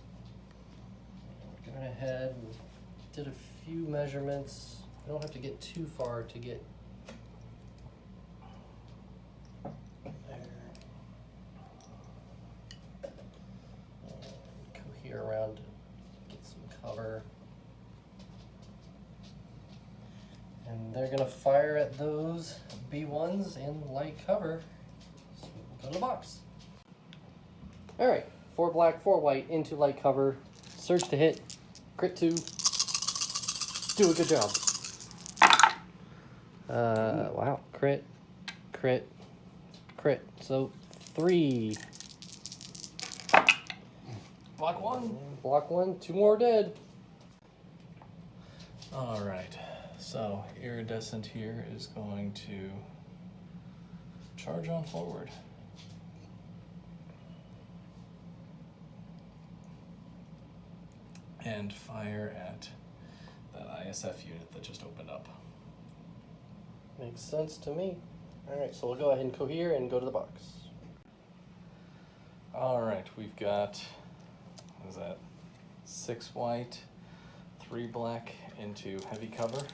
We're going ahead and did a few measurements. I don't have to get too far to get cohere around to get some cover. And they're gonna fire at those B1s in light cover. So we'll go to the box. Alright, 4 black, 4 white into light cover. Surge to hit. Crit 2. Do a good job. Wow. Crit. Crit. Crit. So 3. Block 1. Block 1. 2 more dead. Alright, so Iridescent here is going to charge on forward. And fire at that ISF unit that just opened up. Makes sense to me. Alright, so we'll go ahead and cohere and go to the box. Alright, we've got, what is that, 6 white, 3 black into heavy cover.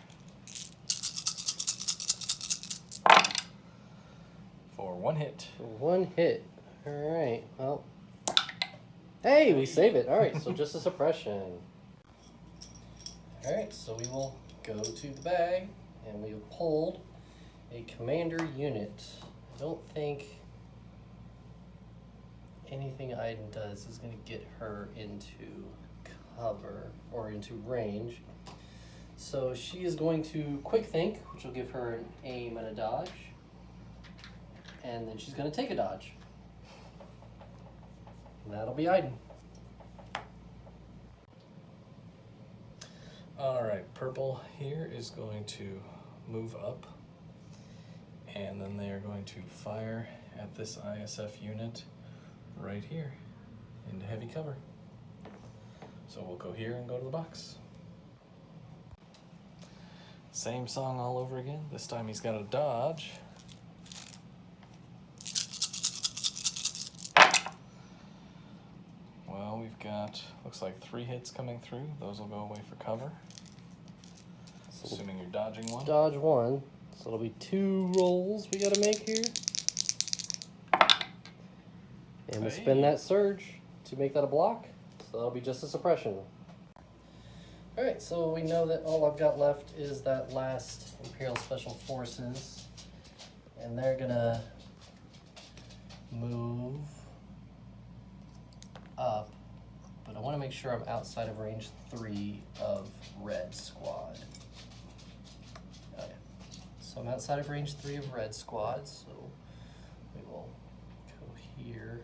For 1 hit. 1 hit. Alright, well. Hey, we save it. Alright, so just a suppression. Alright, so we will go to the bag, and we have pulled a commander unit. I don't think anything Iden does is going to get her into cover or into range. So she is going to quick think, which will give her an aim and a dodge. And then she's going to take a dodge. And that'll be Iden. Alright, purple here is going to move up, and then they are going to fire at this ISF unit right here into heavy cover. So we'll go here and go to the box. Same song all over again. This time he's got a dodge. Well, we've got, looks like 3 hits coming through. Those will go away for cover. So Assuming you're dodging one. dodge 1. So it'll be 2 rolls we gotta make here. And we'll spin that surge to make that a block. So that'll be just a suppression. Alright, so we know that all I've got left is that last Imperial Special Forces. And they're gonna move up. But I want to make sure I'm outside of range 3 of Red Squad. Okay. So I'm outside of range 3 of Red Squad, so we will go here.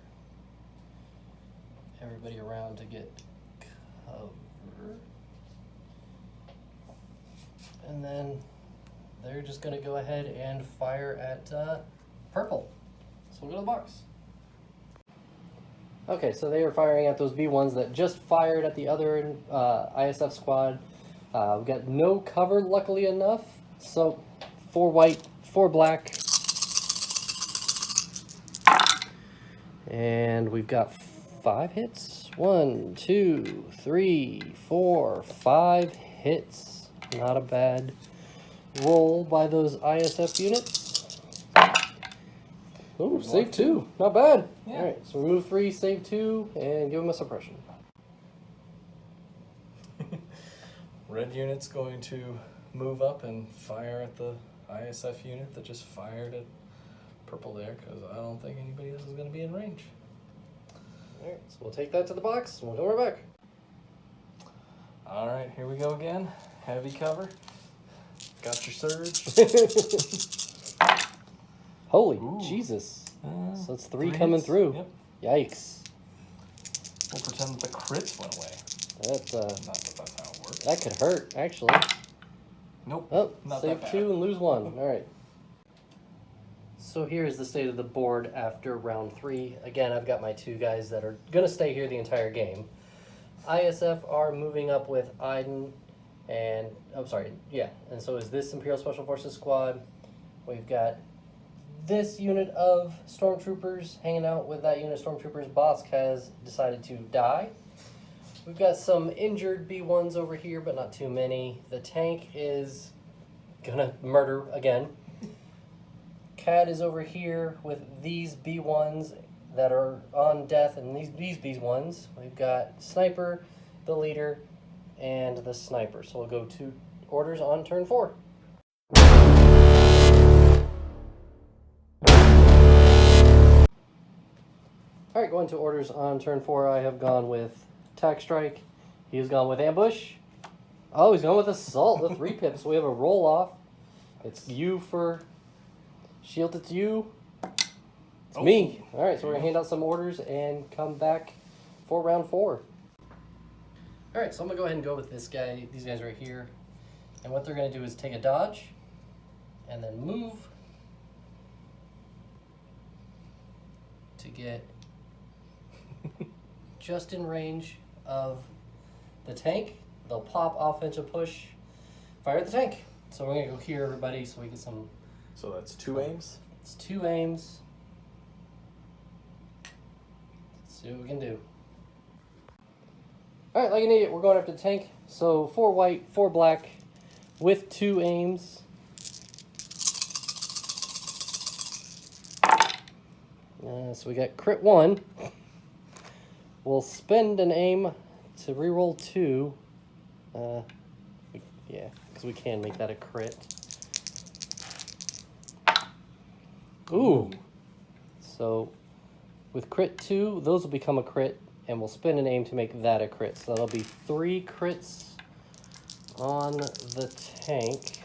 Everybody around to get cover. And then they're just going to go ahead and fire at purple. So we'll go to the box. Okay, so they are firing at those B1s that just fired at the other ISF squad. We've got no cover, luckily enough. So 4 white, 4 black. And we've got 5 hits. 1, 2, 3, 4, 5 hits. Not a bad roll by those ISF units. Oh, save 2. Not bad. Yeah. All right, so remove 3, save 2, and give them a suppression. Red unit's going to move up and fire at the ISF unit that just fired at purple there, because I don't think anybody else is going to be in range. All right, so we'll take that to the box, and we'll go right back. All right, here we go again. Heavy cover. Got your surge. Holy Ooh. Jesus. So it's 3 3 coming hits. through. Yep. Yikes. We'll pretend that the crits went away. That, Not that that's how it works. that could hurt, actually. Nope. Oh, not save that 2 bad. and lose 1. All right. So here's the state of the board after round 3. Again, I've got my 2 guys that are going to stay here the entire game. ISF are moving up with Iden and, and so is this Imperial Special Forces squad. We've got this unit of stormtroopers hanging out with that unit of stormtroopers. Bosk has decided to die. We've got some injured B1s over here, but not too many. The tank is gonna murder again. Cad is over here with these B1s that are on death, and these B1s. We've got Sniper, the leader, and the Sniper. So we'll go to orders on turn 4. Alright, going to orders on turn 4, I have gone with Attack Strike. He has gone with Ambush. Oh, he's gone with Assault, the 3 pips. So we have a roll off. It's you for Shield, it's you. It's me. Alright, so we're going to hand out some orders and come back for round 4. Alright, so I'm going to go ahead and go with this guy, these guys right here. And what they're going to do is take a dodge and then move to get just in range of the tank. They'll pop offensive push, fire at the tank. So we're going to go here, everybody, so we get some... So that's 2 aims? It's 2 aims. Let's see what we can do. Alright, like an idiot, we're going after the tank. So 4 white, 4 black, with 2 aims. So we got crit 1. We'll spend an aim to reroll 2. Yeah, because we can make that a crit. Ooh. So with crit 2, those will become a crit, and we'll spend an aim to make that a crit. So that'll be 3 crits on the tank.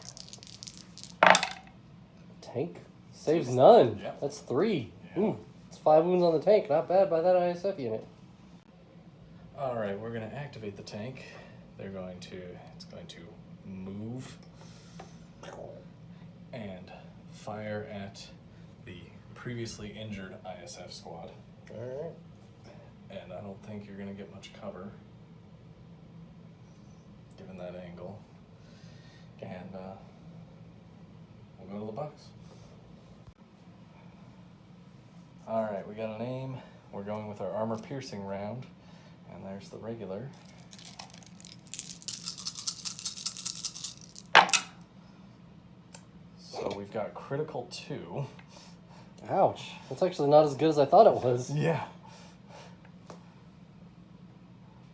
Tank? Saves none. Yeah. That's 3. Yeah. Ooh. It's 5 wounds on the tank. Not bad by that ISF unit. Alright, we're going to activate the tank. It's going to move. fire at the previously injured ISF squad. Alright. And I don't think you're going to get much cover, given that angle. And we'll go to the box. Alright, we got an aim. We're going with our armor-piercing round. And there's the regular. So we've got critical 2. Ouch. That's actually not as good as I thought it was. Yeah.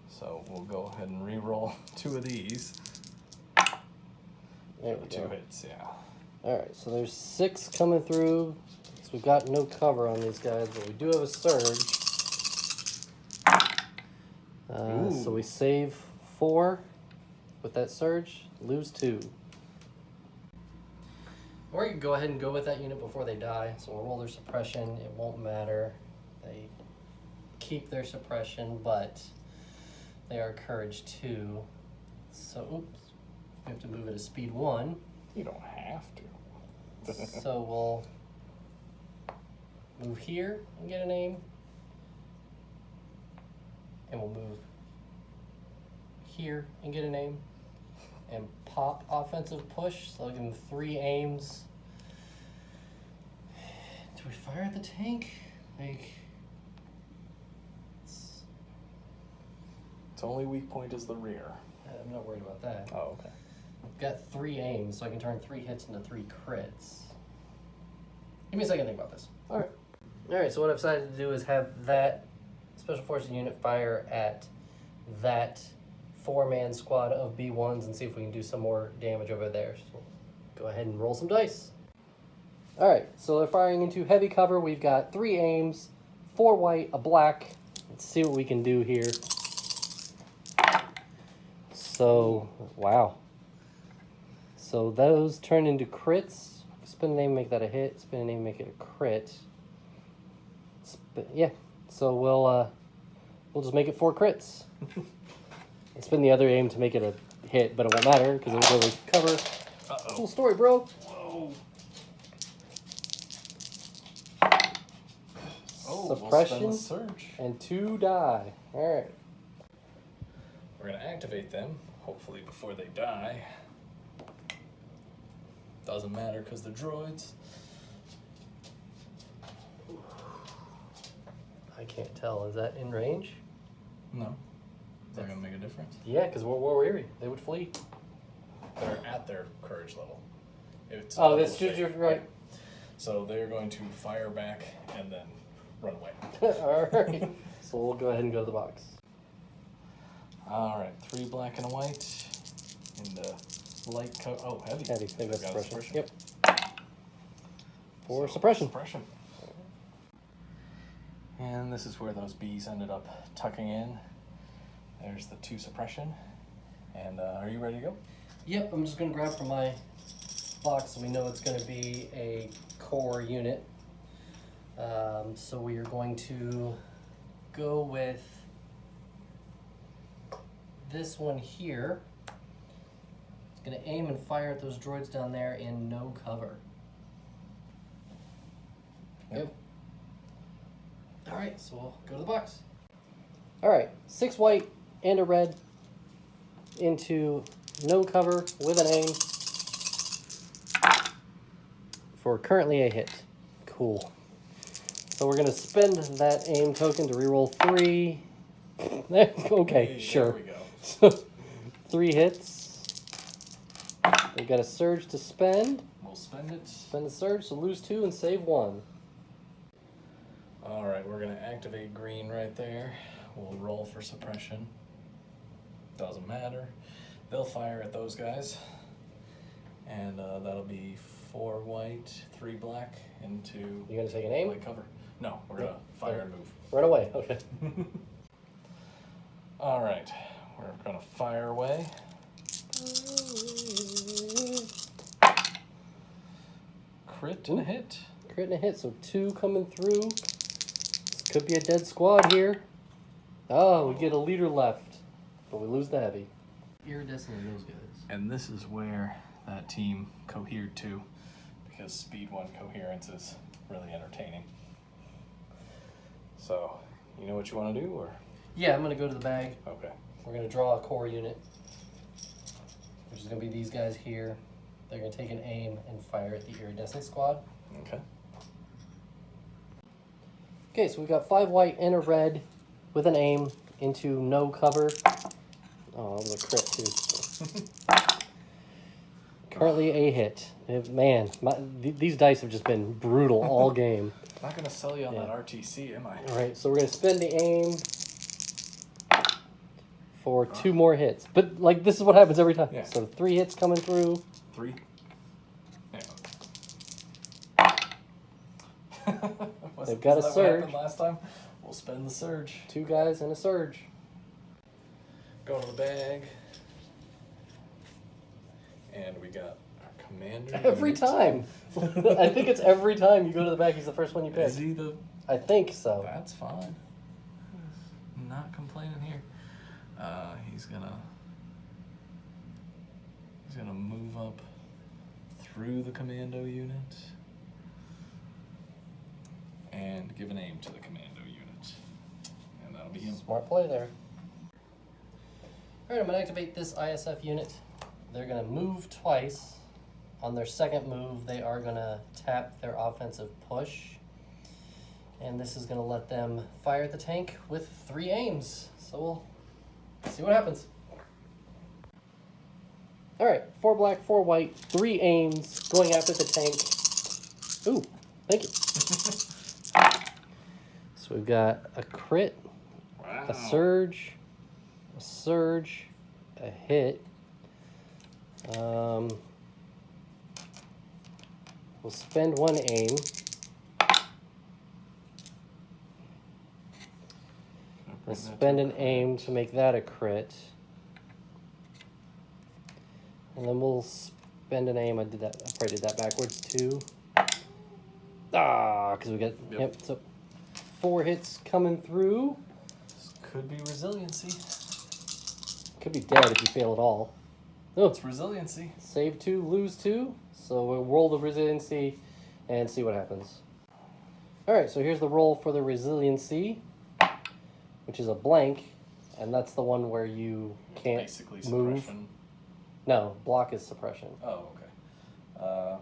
So we'll go ahead and re-roll 2 of these. There For we the 2 go. hits, yeah. Alright, so there's 6 coming through. So we've got no cover on these guys, but we do have a surge. So we save 4 with that surge, lose 2. Or you can go ahead and go with that unit before they die. So we'll roll their suppression. It won't matter. They keep their suppression, but they are courage 2. So, oops. We have to move it to speed 1. You don't have to. So we'll move here and get an aim. And we'll move here and get an aim. And pop offensive push. So I'll give him 3 aims. Do we fire at the tank? Like, Its only weak point is the rear. I'm not worried about that. Oh, okay. I've got 3 aims, so I can turn 3 hits into 3 crits. Give me a second to think about this. Alright. Alright, so what I've decided to do is have that Special Forces unit fire at that 4-man squad of B1s and see if we can do some more damage over there. So go ahead and roll some dice. Alright, so they're firing into heavy cover. We've got 3 aims, 4 white, a black. Let's see what we can do here. So, wow. So those turn into crits. Spin a name, make that a hit. Spin a name, make it a crit. Yeah. So we'll just make it 4 crits. And spin the other aim to make it a hit, but it won't matter because it'll go with cover. Uh-oh. Cool story, bro. Whoa. Suppression We'll spend the surge. and 2 die. All right. We're going to activate them, hopefully before they die. Doesn't matter because they're droids. I can't tell. Is that in range? No. Is that going to make a difference? Yeah, because we're weary. They would flee. They're at their courage level. It's Oh, that's double just you're fate. right. So they're going to fire back and then run away. All right. So we'll go ahead and go to the box. All right, 3 black and a white. And light coat. Oh, heavy. Heavy. Maybe that's They've got a suppression. Yep. So, Suppression. Suppression. And this is where those bees ended up tucking in. There's the 2 suppression. And are you ready to go? Yep, I'm just going to grab from my box so we know it's going to be a core unit. So we are going to go with this one here. It's going to aim and fire at those droids down there in no cover. Yep. Alright, so we'll go to the box. Alright, 6 white and a red into no cover with an aim for currently a hit. Cool. So we're going to spend that aim token to reroll 3. Okay, Hey, sure. There we go. So 3 hits. We've got a surge to spend. We'll spend it. Spend the surge, so lose 2 and save 1. All right, we're going to activate green right there. We'll roll for suppression. Doesn't matter. They'll fire at those guys. And that'll be 4 white, 3 black into You going to take an aim? light cover. No, we're going to fire and move. Run away. Okay. All right, we're going to fire away. Crit and a hit. Crit and a hit, so 2 coming through. This could be a dead squad here. Oh, we get a leader left, but we lose the heavy. Iridescent and those guys. And this is where that team cohered to, because speed 1 coherence is really entertaining. So, you know what you want to do, or? Yeah, I'm going to go to the bag. Okay. We're going to draw a core unit, which is going to be these guys here. They're going to take an aim and fire at the iridescent squad. Okay. Okay, so we've got 5 white and a red with an aim into no cover. Oh, that was a crit too. Currently a hit. Man, these dice have just been brutal all game. I'm not going to sell you on that RTC, am I? All right, so we're going to spend the aim for 2 more hits. But, like, this is what happens every time. Yeah. So 3 hits coming through. 3? Yeah. They've got a that surge. What happened last time? We'll spend the surge. 2 guys and a surge. Go to the bag. And we got our commander. Every time. I think it's every time you go to the bag, he's the first one you pick. Is he the... I think so. That's fine. Not complaining here. He's gonna move up through the commando unit and give an aim to the commando unit. And that'll be him. Smart play there. Alright, I'm going to activate this ISF unit. They're going to move twice. On their second move, they are going to tap their offensive push. And this is going to let them fire at the tank with 3 aims. So we'll see what happens. Alright, 4 black, 4 white, 3 aims, going after the tank. Ooh, thank you. So we've got a crit, Wow. a surge, a hit. We'll spend 1 aim. We'll spend an aim to make that a crit. And then we'll spend an aim. I probably did that backwards too. Because we got, yep, so 4 hits coming through. This could be resiliency. Could be dead if you fail at all. No, It's resiliency. save 2, lose 2. So we'll roll the resiliency and see what happens. Alright, so here's the roll for the resiliency, which is a blank, and that's the one where you can't Basically move. suppression. No, block is suppression. Oh, okay.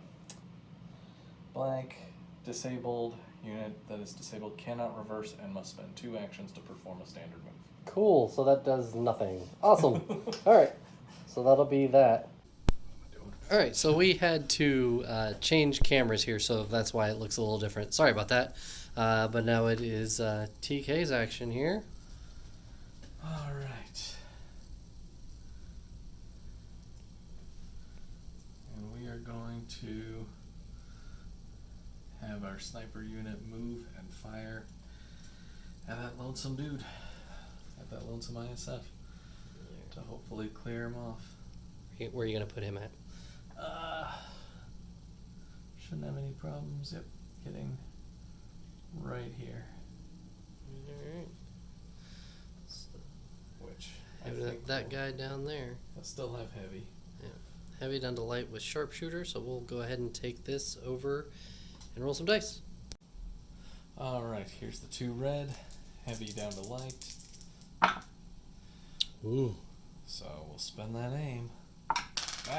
Blank, disabled unit that is disabled cannot reverse and must spend 2 actions to perform a standard move. Cool, so that does nothing. Awesome. Alright, so that'll be that. Alright, so we had to change cameras here, so that's why it looks a little different. Sorry about that. But now it is TK's action here. Alright. And we are going to have our sniper unit move and fire at that lonesome dude. At that lonesome ISF. To hopefully clear him off. Where are you going to put him at? Shouldn't have any problems. Yep, getting right here. Alright. Which I Have think that will- guy down there. I'll still have heavy. Heavy down to light with sharpshooter, so we'll go ahead and take this over and roll some dice. Alright, here's the 2 red. Heavy down to light. Ooh. So we'll spend that aim.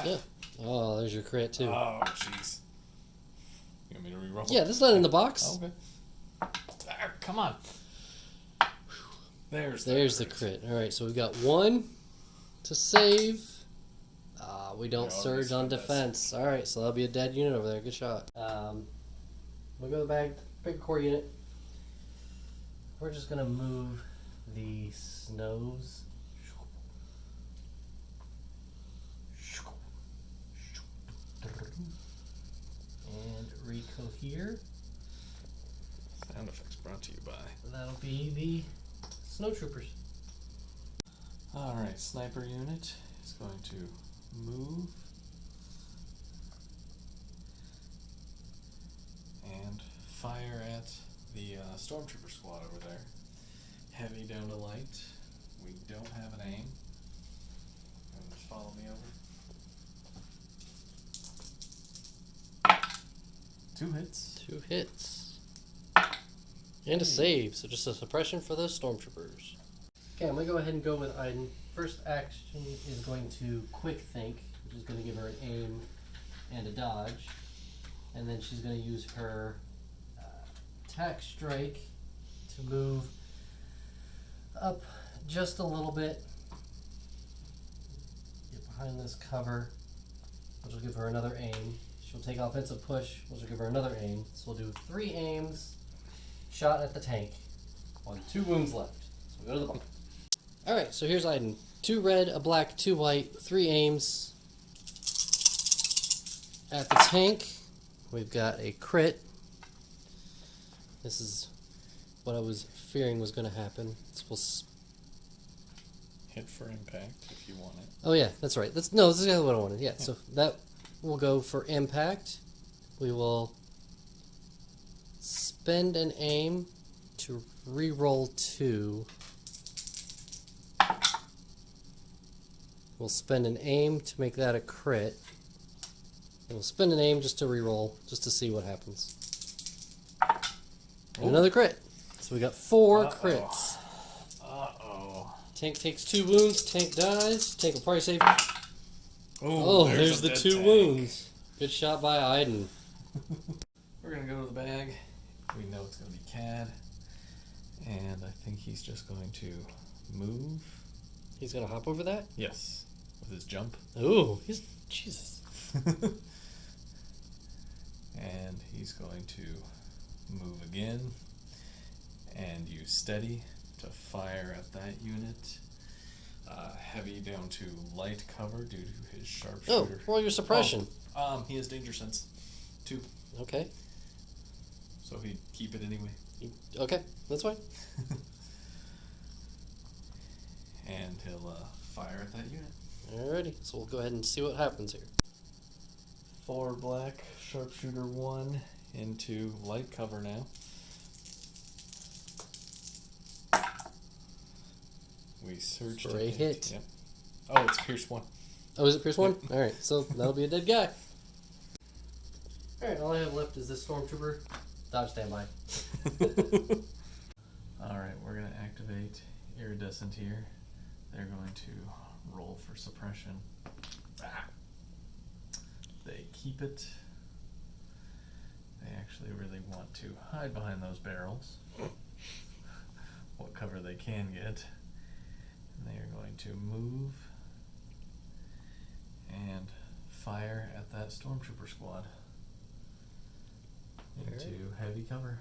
Yeah. Oh, there's your crit too. Oh, jeez. You want me to re-roll? Yeah, this is not in the box. Okay. Come on. There's the crit. Alright, so we've got 1 to save. We don't We already surge on spent this. defense. Alright, so that'll be a dead unit over there. Good shot. We'll go back, pick a core unit. We're just going to move the snows. And recohere. Sound effects brought to you by. That'll be the snow troopers. Alright, sniper unit is going to move and fire at the stormtrooper squad over there. Heavy down to light. We don't have an aim. And just follow me over. 2 hits. 2 hits. And a save, so just a suppression for the stormtroopers. Okay, I'm going to go ahead and go with Iden. First action is going to quick think, which is going to give her an aim and a dodge. And then she's going to use her attack strike to move up just a little bit. Get behind this cover, which will give her another aim. She'll take offensive push, which will give her another aim. So we'll do 3 aims, shot at the tank, on 2 wounds left. So we go to the bottom. Alright, so here's Iden. 2 red, a black, 2 white, 3 aims at the tank. We've got a crit. This is what I was fearing was going to happen. Hit for impact if you want it. Oh yeah, that's right. This is exactly what I wanted. Yeah, so that will go for impact. We will spend an aim to re-roll 2. We'll spend an aim to make that a crit. And we'll spend an aim just to re-roll, just to see what happens. And another crit. So we got 4 crits. Tank takes 2 wounds. Tank dies. Tank will probably save. Oh, there's the 2 wounds. Good shot by Iden. We're going to go to the bag. We know it's going to be Cad. And I think he's just going to move. He's going to hop over that? Yes. With his jump. Ooh, he's... Jesus. And he's going to move again and use steady to fire at that unit. Heavy down to light cover due to his sharpshooter. Oh, roll your suppression. He has danger sense 2. Okay. So he'd keep it anyway. Okay, that's fine. And he'll fire at that unit. Alrighty, so we'll go ahead and see what happens here. 4 black, sharpshooter 1 into light cover now. We searched For a hit. Yep. Oh, it's Pierce 1. Oh, is it Pierce 1? Alright, so that'll be a dead guy. Alright, all I have left is this stormtrooper. Dodge standby. Alright, we're going to activate Iridescent here. They're going to roll for suppression. They keep it. They actually really want to hide behind those barrels. What cover they can get. And they are going to move and fire at that stormtrooper squad into heavy cover.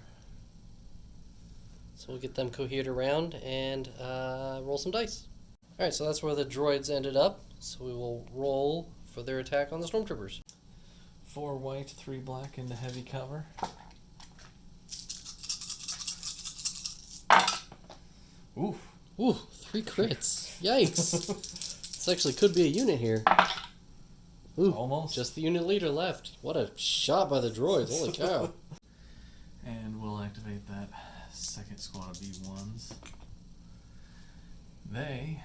So we'll get them cohered around and roll some dice. Alright, so that's where the droids ended up. So we will roll for their attack on the stormtroopers. 4 white, 3 black into heavy cover. Oof. Ooh, 3 crits. Yikes. This actually could be a unit here. Ooh, almost. Just the unit leader left. What a shot by the droids. Holy cow. And we'll activate that second squad of B1s. They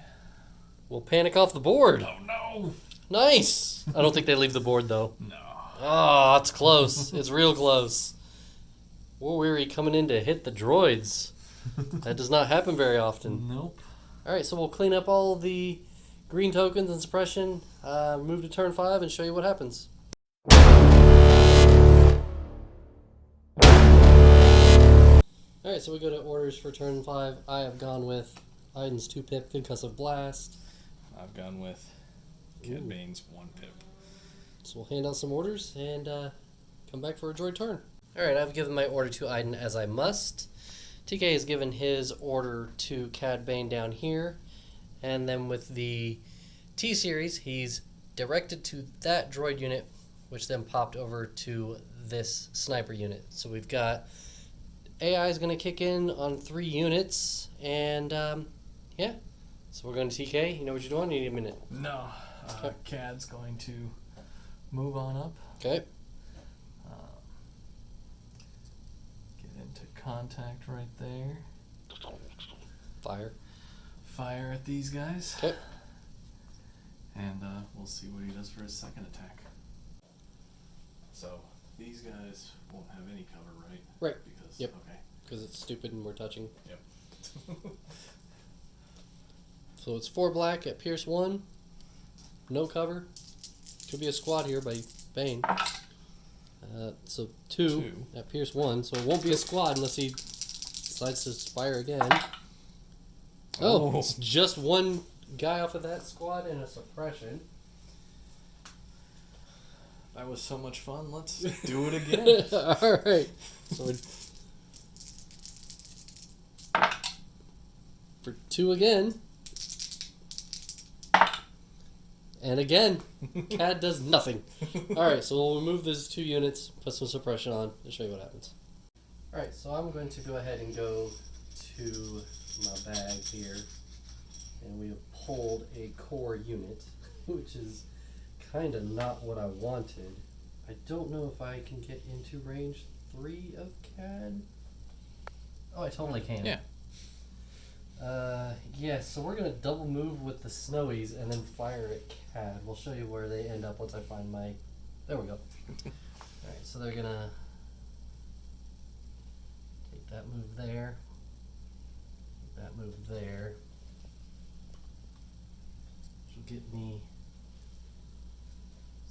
will panic off the board. Oh no! Nice. I don't think they leave the board though. No. Oh, it's close. It's real close. War Weary coming in to hit the droids. That does not happen very often. Nope. Alright, so we'll clean up all the green tokens and suppression, move to turn 5 and show you what happens. Alright, so we go to orders for turn 5. I have gone with Iden's 2-pip concussive blast. I've gone with Cad Bane's 1-pip. So we'll hand out some orders and come back for a droid turn. Alright, I've given my order to Iden as I must. TK has given his order to Cad Bane down here. And then with the T-Series, he's directed to that droid unit, which then popped over to this sniper unit. So we've got AI is going to kick in on 3 units. And, yeah. So we're going to TK. You know what you're doing? You need a minute. No. Okay. Cad's going to move on up. Okay. Get into contact right there. Fire. Fire at these guys. Okay. And we'll see what he does for his second attack. So These guys won't have any cover, right? Right. Because, Yep. okay. Because it's stupid and we're touching. Yep. So it's 4 black at Pierce 1. No cover. Could be a squad here by Bane. So 2 at Pierce 1. So it won't be a squad unless he decides to Spire again. Oh, it's just one guy off of that squad and a suppression. That was so much fun. Let's do it again. Alright. So for 2 again. And again, CAD does nothing. Alright, so we'll remove those 2 units, put some suppression on, and show you what happens. Alright, so I'm going to go ahead and go to my bag here. And we have pulled a core unit, which is kind of not what I wanted. I don't know if I can get into range 3 of CAD. Oh, I totally can. Yeah. Yeah, so we're going to double move with the Snowies and then fire at CAD. We'll show you where they end up once I find my... There we go. Alright, so they're going to take that move there. Take that move there. Which will get me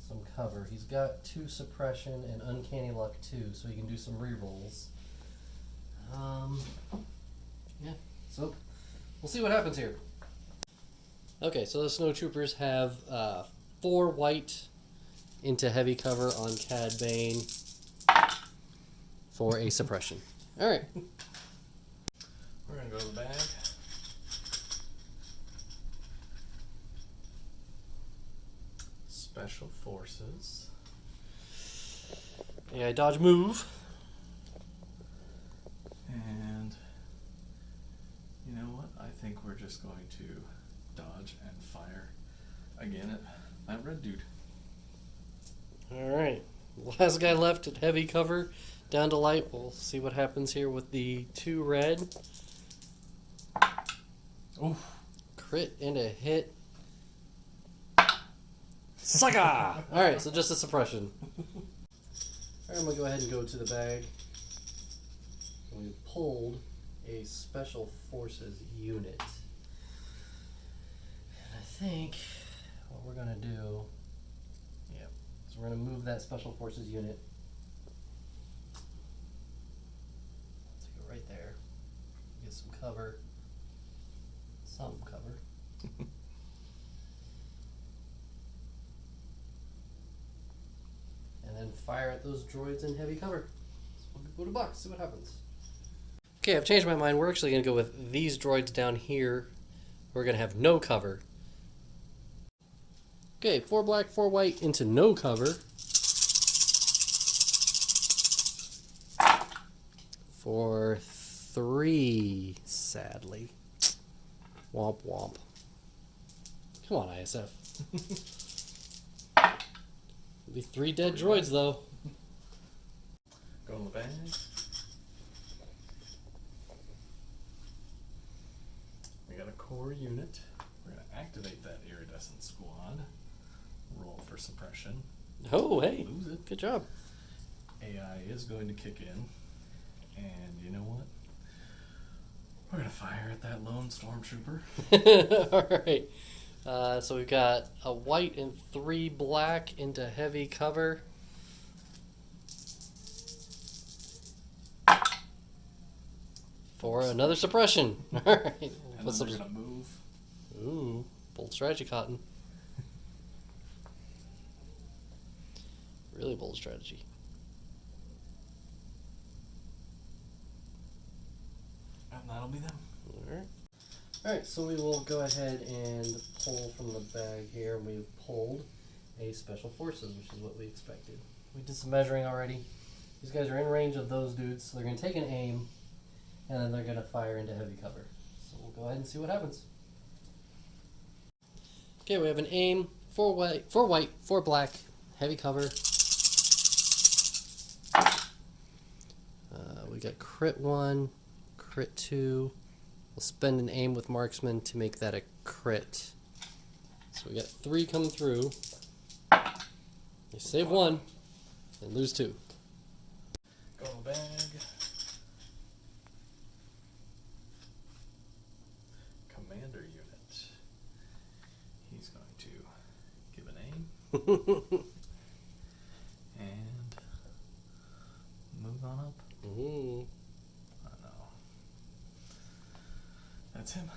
some cover. He's got 2 suppression and uncanny luck 2, so he can do some rerolls. Yeah, so... we'll see what happens here. Okay, so the snowtroopers have 4 white into heavy cover on Cad Bane for a suppression. Alright. We're going to go to the bag. Special Forces. Yeah, dodge move. And you know what? I think we're just going to dodge and fire again at that red dude. Alright. Last guy left at heavy cover. Down to light. We'll see what happens here with the 2 red. Oof. Crit and a hit. Sucker! Alright, so just a suppression. Alright, I'm going to go ahead and go to the bag. We pulled a Special Forces unit. And I think what we're going to do... yeah, so we're going to move that Special Forces unit. To go right there. Get some cover. Some cover. And then fire at those droids in heavy cover. So we'll go to box, see what happens. Okay, I've changed my mind. We're actually going to go with these droids down here. We're going to have no cover. Okay, 4 black, 4 white into no cover. For 3, sadly. Womp womp. Come on, ISF. It'll be 3 dead droids, though. Go in the bag. We got a core unit. We're going to activate that iridescent squad. Roll for suppression. Oh, hey. Lose it. Good job. AI is going to kick in. And you know what? We're going to fire at that lone stormtrooper. Alright. So we've got a white and 3 black into heavy cover. For another suppression. Alright. And then we're going to move. Ooh, bold strategy, Cotton. Really bold strategy. And that'll be them. Alright. Alright, so we will go ahead and pull from the bag here. We've pulled a Special Forces, which is what we expected. We did some measuring already. These guys are in range of those dudes, so they're going to take an aim, and then they're going to fire into heavy cover. So we'll go ahead and see what happens. Okay, we have an aim, 4 white, 4 black, heavy cover. We got crit 1, crit 2. We'll spend an aim with marksman to make that a crit. So we got 3 coming through. You save 1 and lose 2. bag. Commander unit. He's going to give a name and move on up. Mm-hmm. I know. That's him.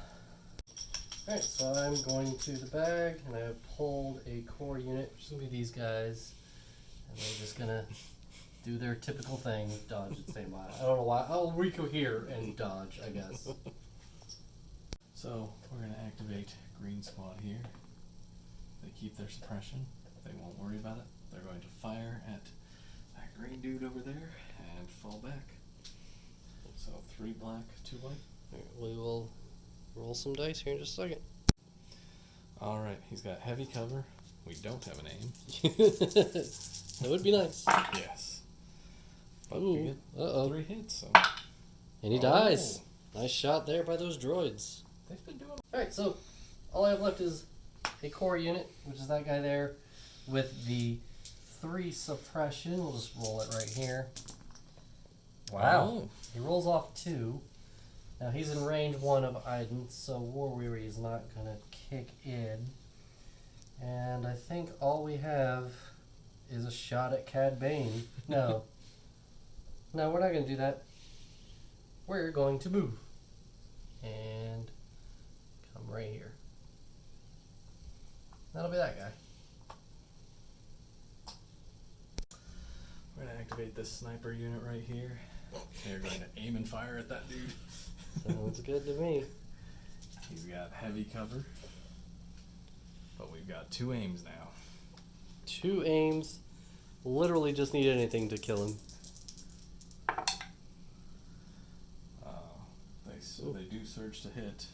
Alright, so I'm going to the bag, and I have pulled a core unit, which is going to be these guys. And they're just going to do their typical thing, dodge and stay mile. I don't know why. I'll recohere and dodge, I guess. So, we're going to activate Green Squad here. They keep their suppression. They won't worry about it. They're going to fire at that green dude over there and fall back. So, 3 black, 2 white. Alright, we will roll some dice here in just a second. Alright, he's got heavy cover. We don't have a name. That would be nice. Yes. But Ooh, we get uh-oh. 3 hits, so. And he dies. Nice shot there by those droids. They've been doing. Alright, so all I have left is a core unit, which is that guy there with the 3 suppression. We'll just roll it right here. Wow. Oh. He rolls off 2. Now he's in range 1 of Iden, so War Weary is not going to kick in. And I think all we have is a shot at Cad Bane. No. No, we're not going to do that. We're going to move. And come right here. That'll be that guy. We're going to activate this sniper unit right here. They're going to aim and fire at that dude. Sounds good to me. He's got heavy cover. But we've got 2 aims now. 2 aims. Literally just need anything to kill him. They do surge to hit.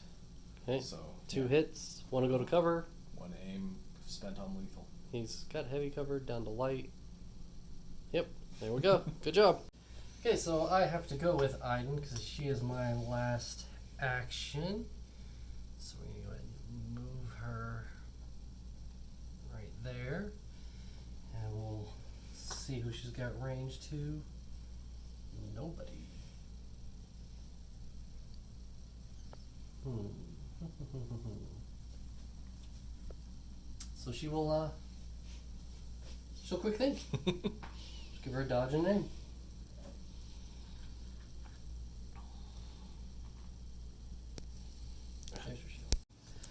Okay. So 2 yeah, hits. Want to go to cover. 1 aim spent on lethal. He's got heavy cover down to light. Yep. There we go. Good job. Okay, so I have to go with Iden because she is my last action. So we're going to go ahead and move her right there. And we'll see who she's got range to. Nobody. So she will, she'll quick think. Just give her a dodge and name.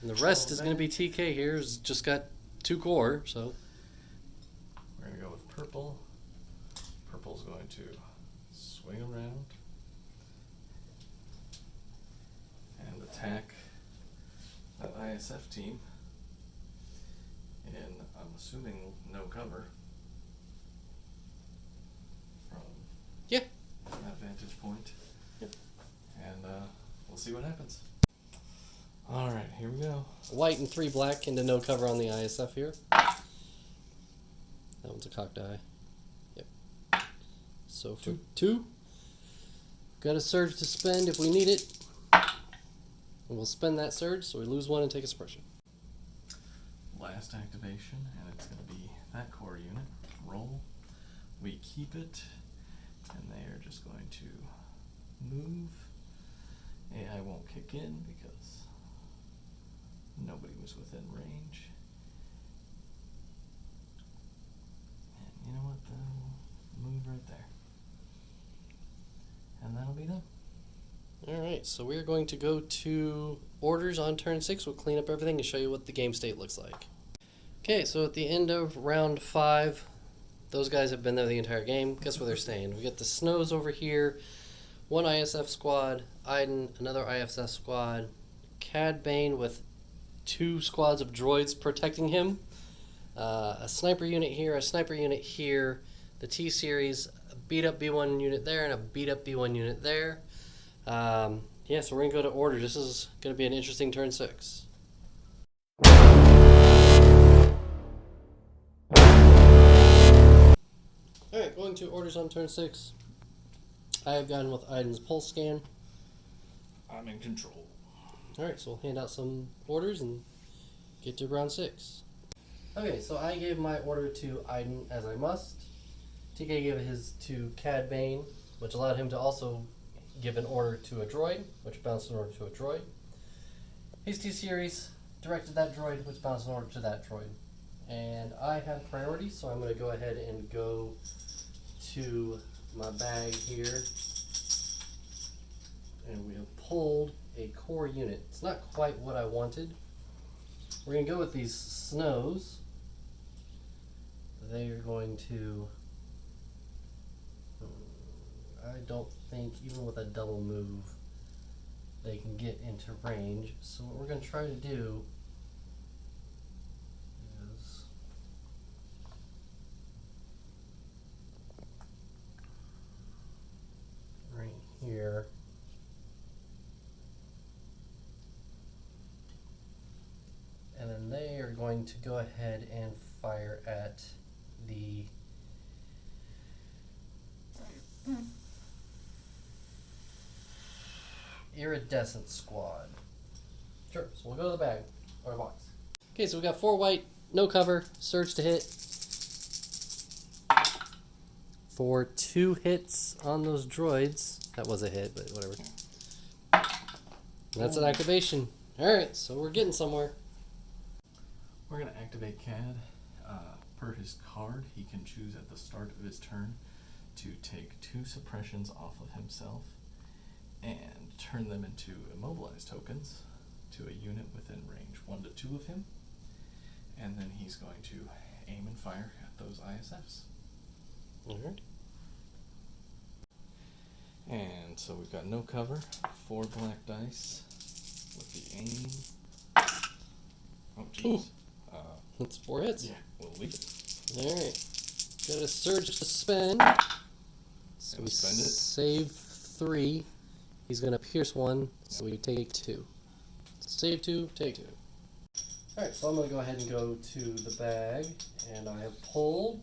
And the rest is going to be TK here, who's just got 2 core, so. We're going to go with purple. Purple's going to swing around and attack that ISF team in, I'm assuming, no cover from Yeah. that vantage point. Yep. And we'll see what happens. Alright, here we go. White and 3 black into no cover on the ISF here. That one's a cocked eye. Yep. So for 2, got a surge to spend if we need it. And we'll spend that surge, so we lose 1 and take a suppression. Last activation, and it's going to be that core unit. Roll. We keep it, and they are just going to move. AI won't kick in because nobody was within range. And you know what? They'll move right there. And that'll be them. Alright, so we're going to go to orders on turn 6. We'll clean up everything and show you what the game state looks like. Okay, so at the end of round 5, those guys have been there the entire game. Guess where they're staying? We got the Snows over here, 1 ISF squad, Iden, another ISF squad, Cad Bane with 2 squads of droids protecting him, a sniper unit here, a sniper unit here, the T-Series, a beat-up B1 unit there, and a beat-up B1 unit there. Yeah, so we're going to go to order. This is going to be an interesting turn 6. Alright, going to orders on turn 6. I have gone with Iden's pulse scan. I'm in control. Alright, so we'll hand out some orders and get to round 6. Okay, so I gave my order to Iden as I must. TK gave his to Cad Bane. which allowed him to also give an order to a droid, which bounced an order to a droid. His T-Series directed that droid, which bounced an order to that droid. And I have priority, so I'm going to go ahead and go to my bag here. And we have pulled a core unit. It's not quite what I wanted. We're going to go with these snows. They are going to... I don't think, even with a double move, they can get into range. So what we're going to try to do is right here. And then they are going to go ahead and fire at the iridescent squad. Sure, so we'll go to the bag, or the box. Okay, so we got 4 white, no cover, surge to hit. For 2 hits on those droids. That was a hit, but whatever. That's an activation. Alright, so we're getting somewhere. We're going to activate CAD. Per his card, he can choose at the start of his turn to take 2 suppressions off of himself and turn them into immobilized tokens to a unit within range 1 to 2 of him. And then he's going to aim and fire at those ISFs. Alright. And so we've got no cover, 4 black dice with the aim. Oh, jeez. That's 4 hits. Yeah, we'll leave it. Alright. Got a surge to spend. So we Spend it. save 3. He's going to pierce 1, so we take 2. Save 2, take 2. Alright, so I'm going to go ahead and go to the bag, and I have pulled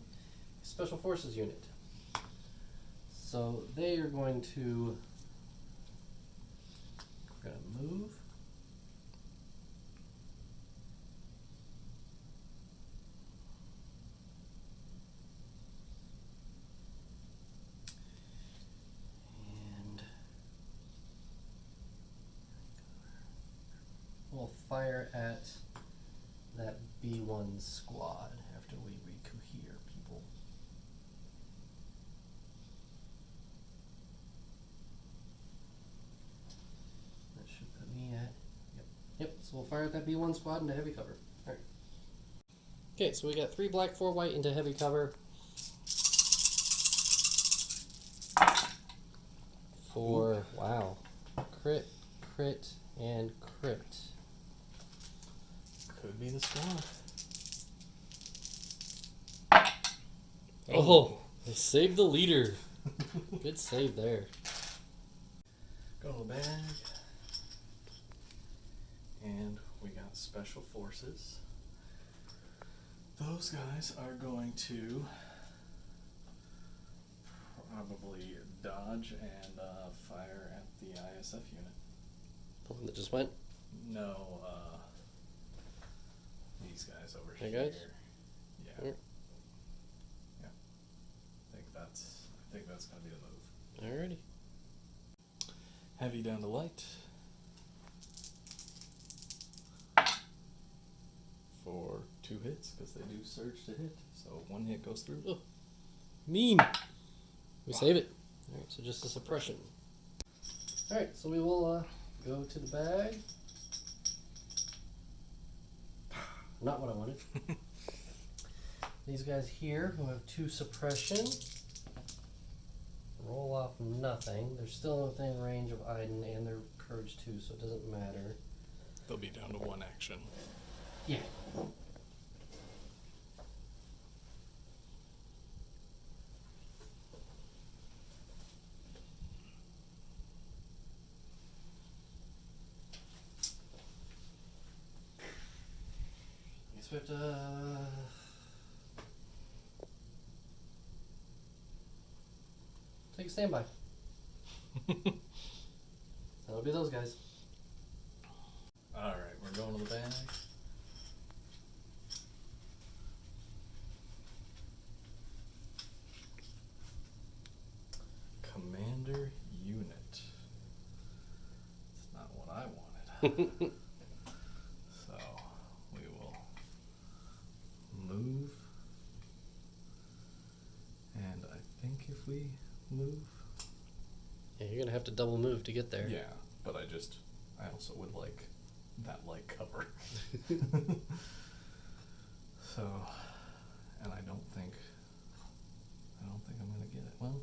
Special Forces unit. So they are going to... We're going to move. We'll fire at that B1 squad after we recohere people. That should put me at... Yep, so we'll fire at that B1 squad into heavy cover. Alright. Okay, so we got 3 black, 4 white into heavy cover. 4, wow. Crit, crit, and crit. Could be the squad. Oh, they saved the leader. Good save there. Go to the bag. And we got Special Forces. Those guys are going to probably dodge and fire at the ISF unit. The one that just went? No, these guys over Hey here. guys? Yeah. Here. Yeah. I think that's gonna be the move. Alrighty. Heavy down to light. For 2 hits, because they do surge to hit. So 1 hit goes through. Oh, mean. We save it. Alright, so just a suppression. Alright, so we will go to the bag. Not what I wanted. These guys here who have 2 suppression roll off nothing. They're still within range of Iden and they're courage 2, so it doesn't matter. They'll be down to 1 action. Yeah. Guess we have to take a standby. That'll be those guys. Alright, we're going to the bag. Command another unit. It's not what I wanted. So we will move. And I think if we move... Yeah, you're going to have to double move to get there. Yeah, but I also would like that light cover. So, and I don't think I'm gonna get it. Well,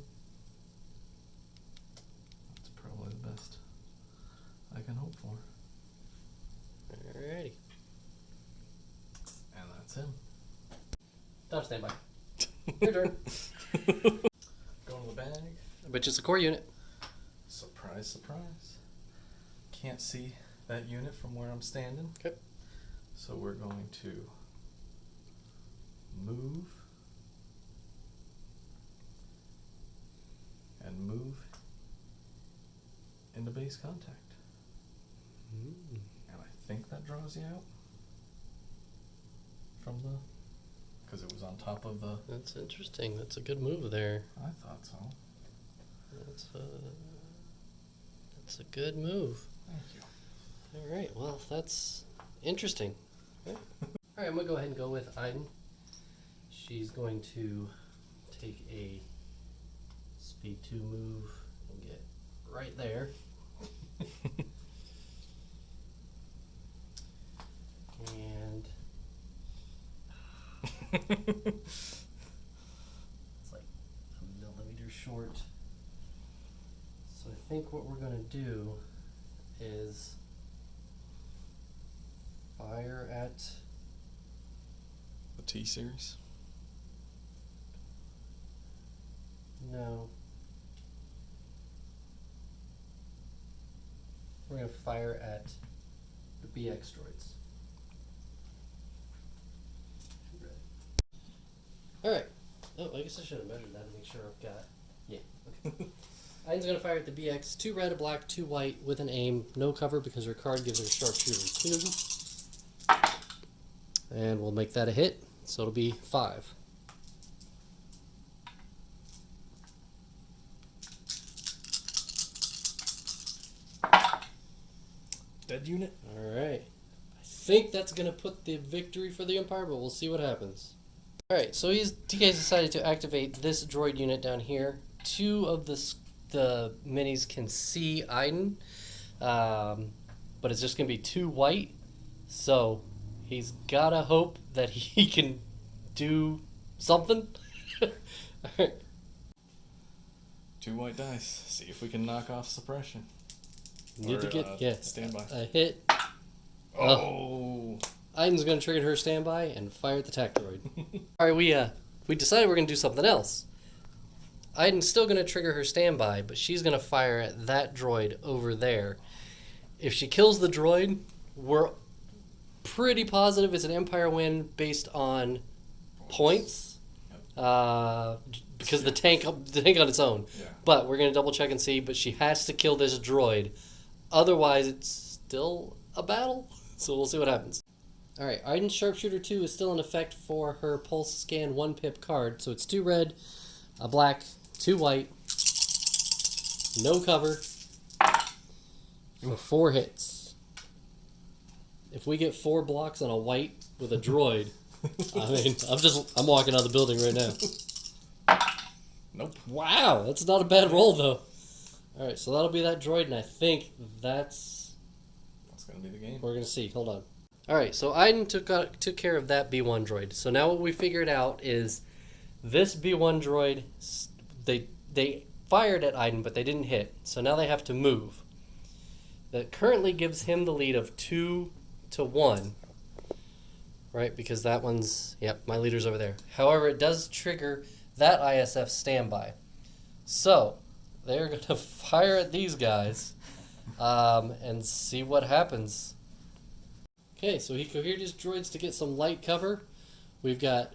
that's probably the best I can hope for. Alrighty. And that's him. Dodge standby. Your turn. Go in the bag. Which is a core unit. Surprise, surprise. Can't see that unit from where I'm standing. Okay. So we're going to move and move into base contact. And I think that draws you out from because it was on top of the... That's interesting. That's a good move there. I thought so. That's a good move. Thank you. All right. Well, that's interesting. Okay. All right. I'm going to go ahead and go with Iden. She's going to take a speed 2 move and get right there. And it's like a millimeter short. So I think what we're going to do is fire at The T series. no. We're going to fire at the BX droids. Alright. Oh, I guess I should have measured that to make sure I've got... Yeah. Okay. Iden's going to fire at the BX. 2 red, a black, 2 white with an aim. No cover because her card gives her sharpshooter 2. And we'll make that a hit. So it'll be 5. Dead unit? Alright. I think that's going to put the victory for the Empire, but we'll see what happens. Alright, so TK's decided to activate this droid unit down here. 2 of the minis can see Iden, but it's just going to be 2 white. So he's got to hope that he can do something. Alright. 2 white dice. See if we can knock off suppression. Need to get standby. a hit. Oh. Iden's going to trigger her standby and fire at the tac droid. Alright, we decided we're going to do something else. Iden's still going to trigger her standby, but she's going to fire at that droid over there. If she kills the droid, we're pretty positive it's an Empire win based on points. Because the tank on its own. Yeah. But we're going to double check and see, but she has to kill this droid. Otherwise, it's still a battle. So we'll see what happens. Alright, Iden's Sharpshooter 2 is still in effect for her Pulse Scan 1 pip card. So it's 2 red, a black, 2 white, no cover, for 4 hits. If we get 4 blocks on a white with a droid, I mean, I'm walking out of the building right now. Nope. Wow, that's not a bad roll though. Alright, so that'll be that droid, and I think that's going to be the game. we're going to see. Hold on. Alright, so Iden took care of that B1 droid. So now what we figured out is this B1 droid, they fired at Iden, but they didn't hit. So now they have to move. That currently gives him the lead of 2-1. Right, because that one's... Yep, my leader's over there. However, it does trigger that ISF standby. So, they're going to fire at these guys and see what happens. Okay, so he cohered his droids to get some light cover. We've got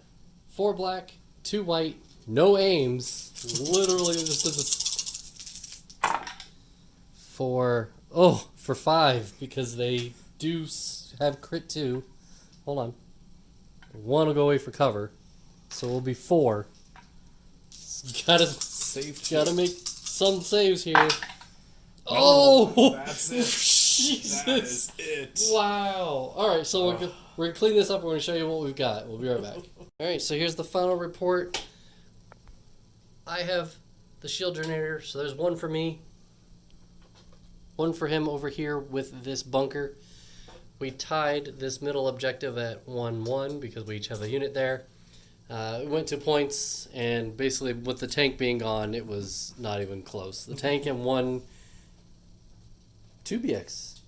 4 black, 2 white, no aims. Literally just did this for 5 because they do have crit 2. Hold on. 1 will go away for cover, so we'll be 4. Gotta make some saves here. Oh! That's it. Jesus. That is it. Wow. All right, so we're going to clean this up. We're going to show you what we've got. We'll be right back. All right, so here's the final report. I have the shield generator, so there's one for me. One for him over here with this bunker. We tied this middle objective at 1-1 because we each have a unit there. We went to points, and basically with the tank being gone, it was not even close. The tank and two BX.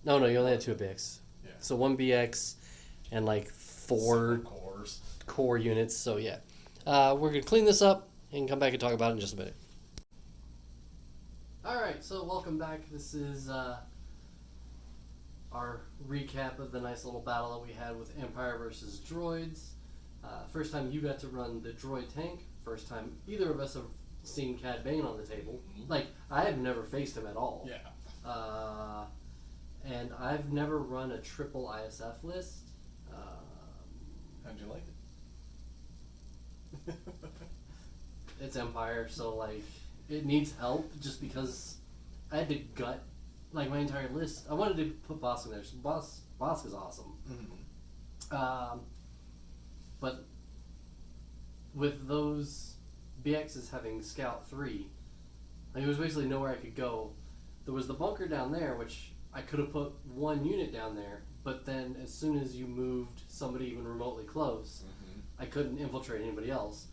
No, you only had 2 BX. Yeah. So 1 BX and like 4 cores. core units. So yeah, we're gonna clean this up and come back and talk about it in just a minute. All right, so welcome back. This is our recap of the nice little battle that we had with Empire versus Droids. First time you got to run the Droid tank. First time either of us have seen Cad Bane on the table. Mm-hmm. Like, I have never faced him at all. Yeah. And I've never run a triple ISF list. How'd you like it? It's Empire, so like it needs help just because I had to gut like my entire list. I wanted to put Bosk in there. So Bosk is awesome. Mm-hmm. But with those BXs having Scout 3, like, there was basically nowhere I could go. There was the bunker down there, which I could have put 1 unit down there, but then as soon as you moved somebody even remotely close, I couldn't infiltrate anybody else.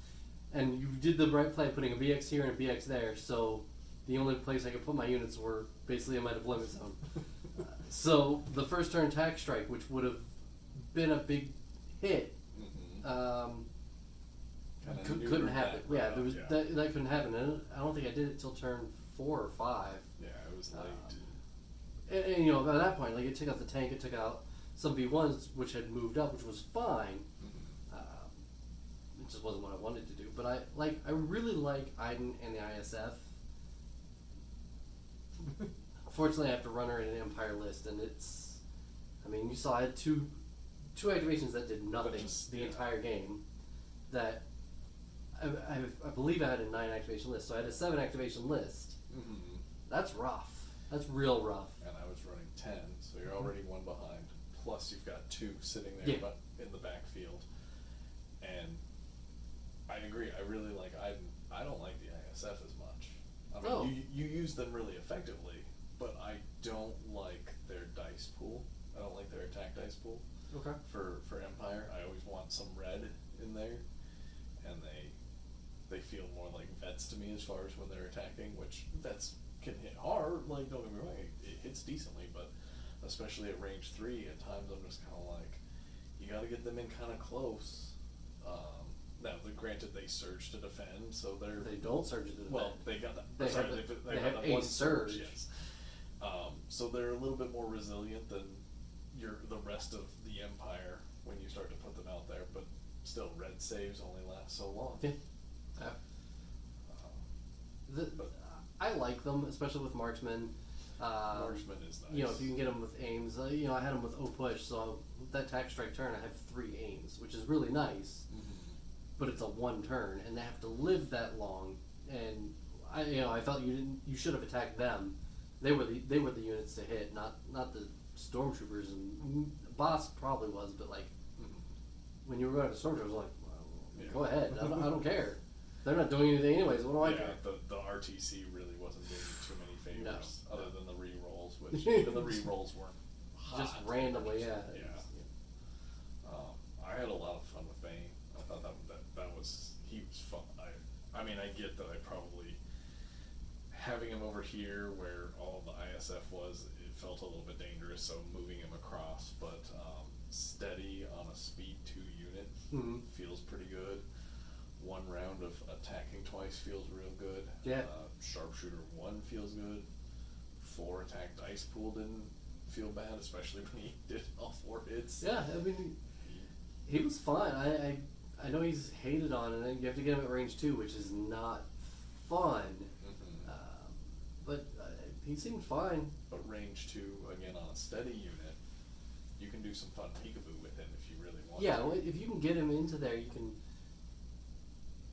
And you did the right play putting a BX here and a BX there, so the only place I could put my units were basically in my deployment zone. So the first turn attack strike, which would have been a big hit, couldn't happen. Right There was that couldn't happen. And I don't think I did it till turn 4 or 5. Yeah, it was late. And you know, by that point, like, it took out the tank, it took out some B1s, which had moved up, which was fine. It just wasn't what I wanted to do. But I really like Iden and the ISF. Fortunately, I have to run her in an Empire list, and it's, I mean, you saw I had two activations that did nothing the entire game. That I believe I had a 9 activation list, so I had a 7 activation list. That's rough. That's real rough. And I was running 10, so you're already 1 behind. Plus, you've got 2 sitting there, but in the backfield. And I agree. I really like Iden. I don't like the ISF as much. I mean, you use them really effectively, but I don't like their dice pool. I don't like their attack dice pool. Okay. For Empire, I always want some red in there, and they feel more like vets to me as far as when they're attacking, which vets can hit hard. Like, don't get me wrong, it hits decently, but especially at range 3, at times I'm just kind of like, you got to get them in kind of close. Now, granted, they surge to defend, so they don't surge to defend. Well, they got that. They have that a one surge. Yes. So they're a little bit more resilient than the rest of the Empire when you start to put them out there, but still, red saves only last so long. Yeah. I like them, especially with marksmen. Marksman is nice. You know, if you can get them with aims. You know, I had them with O push, so with that attack strike turn, I have 3 aims, which is really nice. But it's a 1 turn, and they have to live that long. And I felt you should have attacked them. They were the units to hit, not the stormtroopers. And Boss probably was, but like when you were going to stormtroopers, like, well, go ahead. I don't care. They're not doing anything anyways. What do I care? The RTC really wasn't doing too many favors, other than the re-rolls, which even the re-rolls weren't hot. Just randomly, yeah. I had a lot of fun with Bane. I thought he was fun. I mean, I get that I probably, having him over here where all of the ISF was, it felt a little bit dangerous, so moving him across, but steady on a speed 2 unit feels pretty good. 1 round of attacking twice feels real good. Yeah. Sharpshooter 1 feels good. 4 attack dice pool didn't feel bad, especially when he did all 4 hits. Yeah, I mean, he was fine. I know he's hated on, and then you have to get him at range 2, which is not fun. But he seemed fine. But range 2, again, on a steady unit, you can do some fun peekaboo with him if you really want to. Yeah, well, if you can get him into there, you can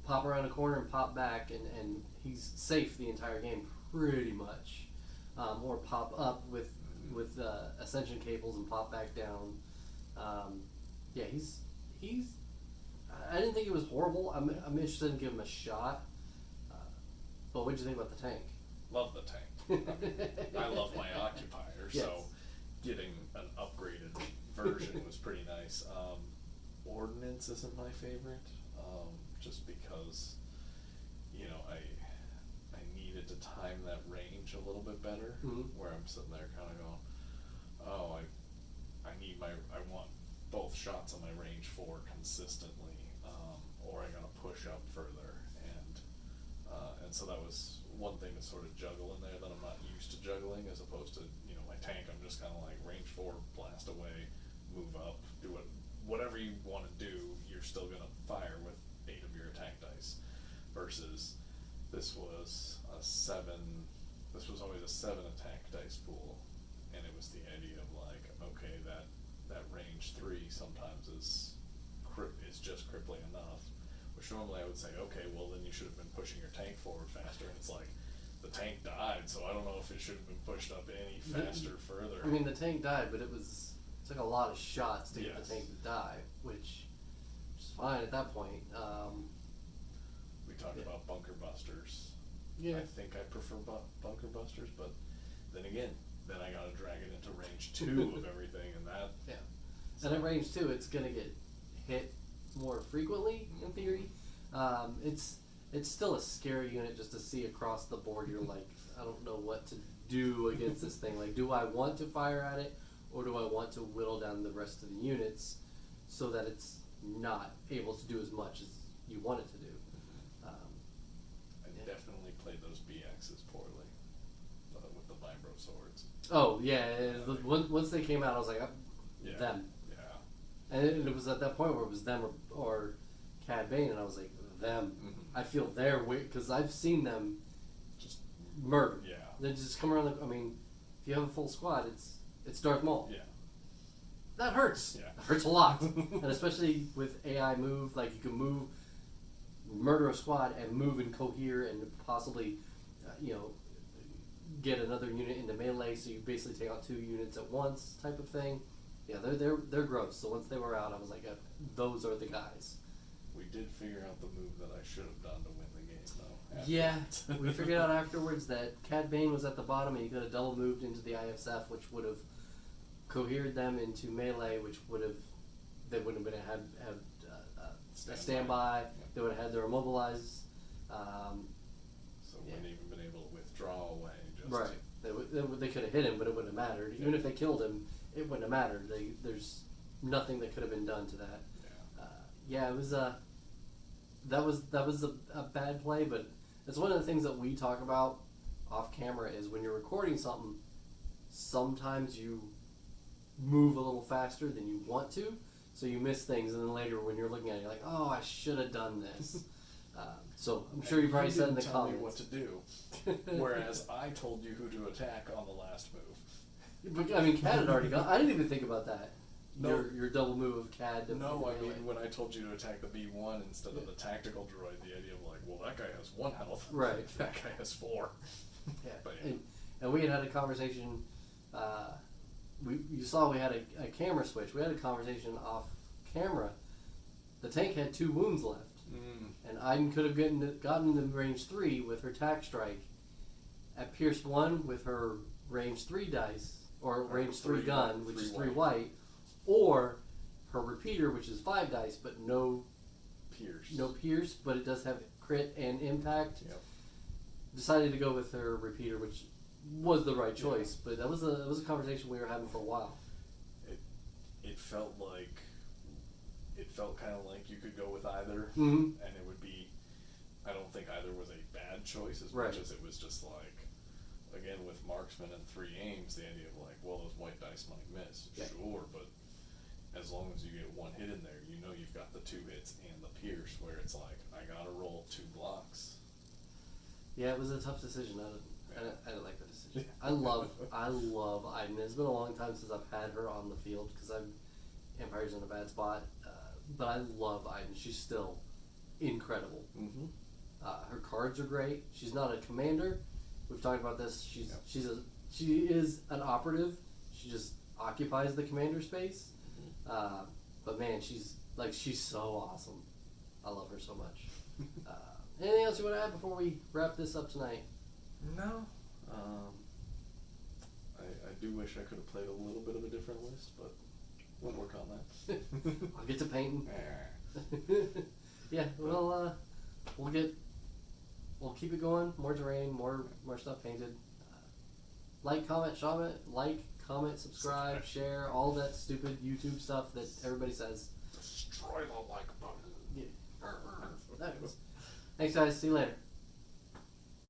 pop around a corner and pop back, and he's safe the entire game pretty much, or pop up with ascension cables and pop back down. Yeah, he's. I didn't think it was horrible. I'm interested in giving him a shot. But what did you think about the tank? Love the tank. I love my occupier, Yes. so getting an upgraded version was pretty nice. Ordnance isn't my favorite, just because, I needed to time that range a little bit better, where I'm sitting there kind of going, oh, I want both shots on my range 4 consistently, or I gotta push up further, and so that was one thing to sort of juggle in there that I'm not used to juggling, as opposed to, my tank, I'm just kind of like range 4, blast away, move up, do whatever you want to do, you're still gonna fire with 8 of your attack dice, versus this was always a 7 attack dice pool, and it was the idea of like, okay, that range 3 sometimes is just crippling enough, which normally I would say, okay, well then you should have been pushing your tank forward faster, and it's like, the tank died, so I don't know if it should have been pushed up any faster further. I mean, the tank died, but it took a lot of shots to get Yes. the tank to die, which is fine at that point. We talked about bunker busters. Yeah. I think I prefer bunker busters, but then again, I gotta drag it into range 2 of everything, and that. Yeah. And at range 2, it's gonna get hit more frequently, in theory. It's still a scary unit just to see across the board. You're like, I don't know what to do against this thing. Like, do I want to fire at it, or do I want to whittle down the rest of the units so that it's not able to do as much as you want it to do? I definitely played those BXs poorly with the vibro swords. Oh yeah, once they came out, I was like, Yeah. them. Yeah. And it was at that point where it was them or Cad Bane, and I was like, them. Mhm. I feel their weight, because I've seen them just murdered. Yeah. They just come around. I mean, if you have a full squad, it's Darth Maul. Yeah. That hurts. Yeah. It hurts a lot, and especially with AI move, like you can murder a squad and move and cohere and possibly, get another unit into melee. So you basically take out 2 units at once, type of thing. Yeah, they're gross. So once they were out, I was like, those are the guys. We did figure out the move that I should have done to win the game, though. Yeah, we figured out afterwards that Cad Bane was at the bottom, and you could have double moved into the ISF, which would have cohered them into melee, which would have they wouldn't have had a standby. Yeah. They would have had their immobilized. So we wouldn't even been able to withdraw away. Just Right. They could have hit him, but it wouldn't have mattered. Even if they killed him, it wouldn't have mattered. There's nothing that could have been done to that. Yeah. It was that was a bad play, but it's one of the things that we talk about off camera is when you're recording something, sometimes you move a little faster than you want to, so you miss things, and then later when you're looking at it, you're like, oh, I should have done this. So I'm sure you probably said in the didn't tell me comments what to do, whereas I told you who to attack on the last move. But, I mean, Cad had already gone. I didn't even think about that. No. Your double move of Cad. No, I mean when I told you to attack the B1 instead of the tactical droid, the idea of like, well, that guy has 1 health, Right. That guy has 4. Yeah. But yeah. And we had a conversation. You saw we had a camera switch. We had a conversation off camera. The tank had 2 wounds left, and Iden could have gotten into range 3 with her tack strike. At Pierce 1 with her range 3 dice, or range 3 gun, which is 3 white, or her repeater, which is 5 dice, but no pierce, but it does have crit and impact. Yep. Decided to go with her repeater, which was the right choice, but that was a conversation we were having for a while. It felt kind of like you could go with either, Mm-hmm. and it would be. I don't think either was a bad choice as Right. much as it was just like, again with marksman and 3 aims, the idea of like, well, those white dice might miss, Yeah. sure, but as long as you get 1 hit in there, you know you've got the 2 hits and the pierce, where it's like, I gotta roll 2 blocks. Yeah, it was a tough decision. I didn't like the decision. I love Iden. It's been a long time since I've had her on the field because Empire's in a bad spot. But I love Iden. She's still incredible. Mm-hmm. Her cards are great. She's not a commander. We've talked about this. She is an operative. She just occupies the commander space. But man, she's so awesome. I love her so much. Anything else you want to add before we wrap this up tonight? No. I do wish I could have played a little bit of a different list, but we'll work on that. I'll get to painting. Yeah, well, we'll keep it going. More terrain, more stuff painted. Like, comment, subscribe, share, all that stupid YouTube stuff that everybody says. Destroy the like button. Yeah. Thanks, guys. See you later.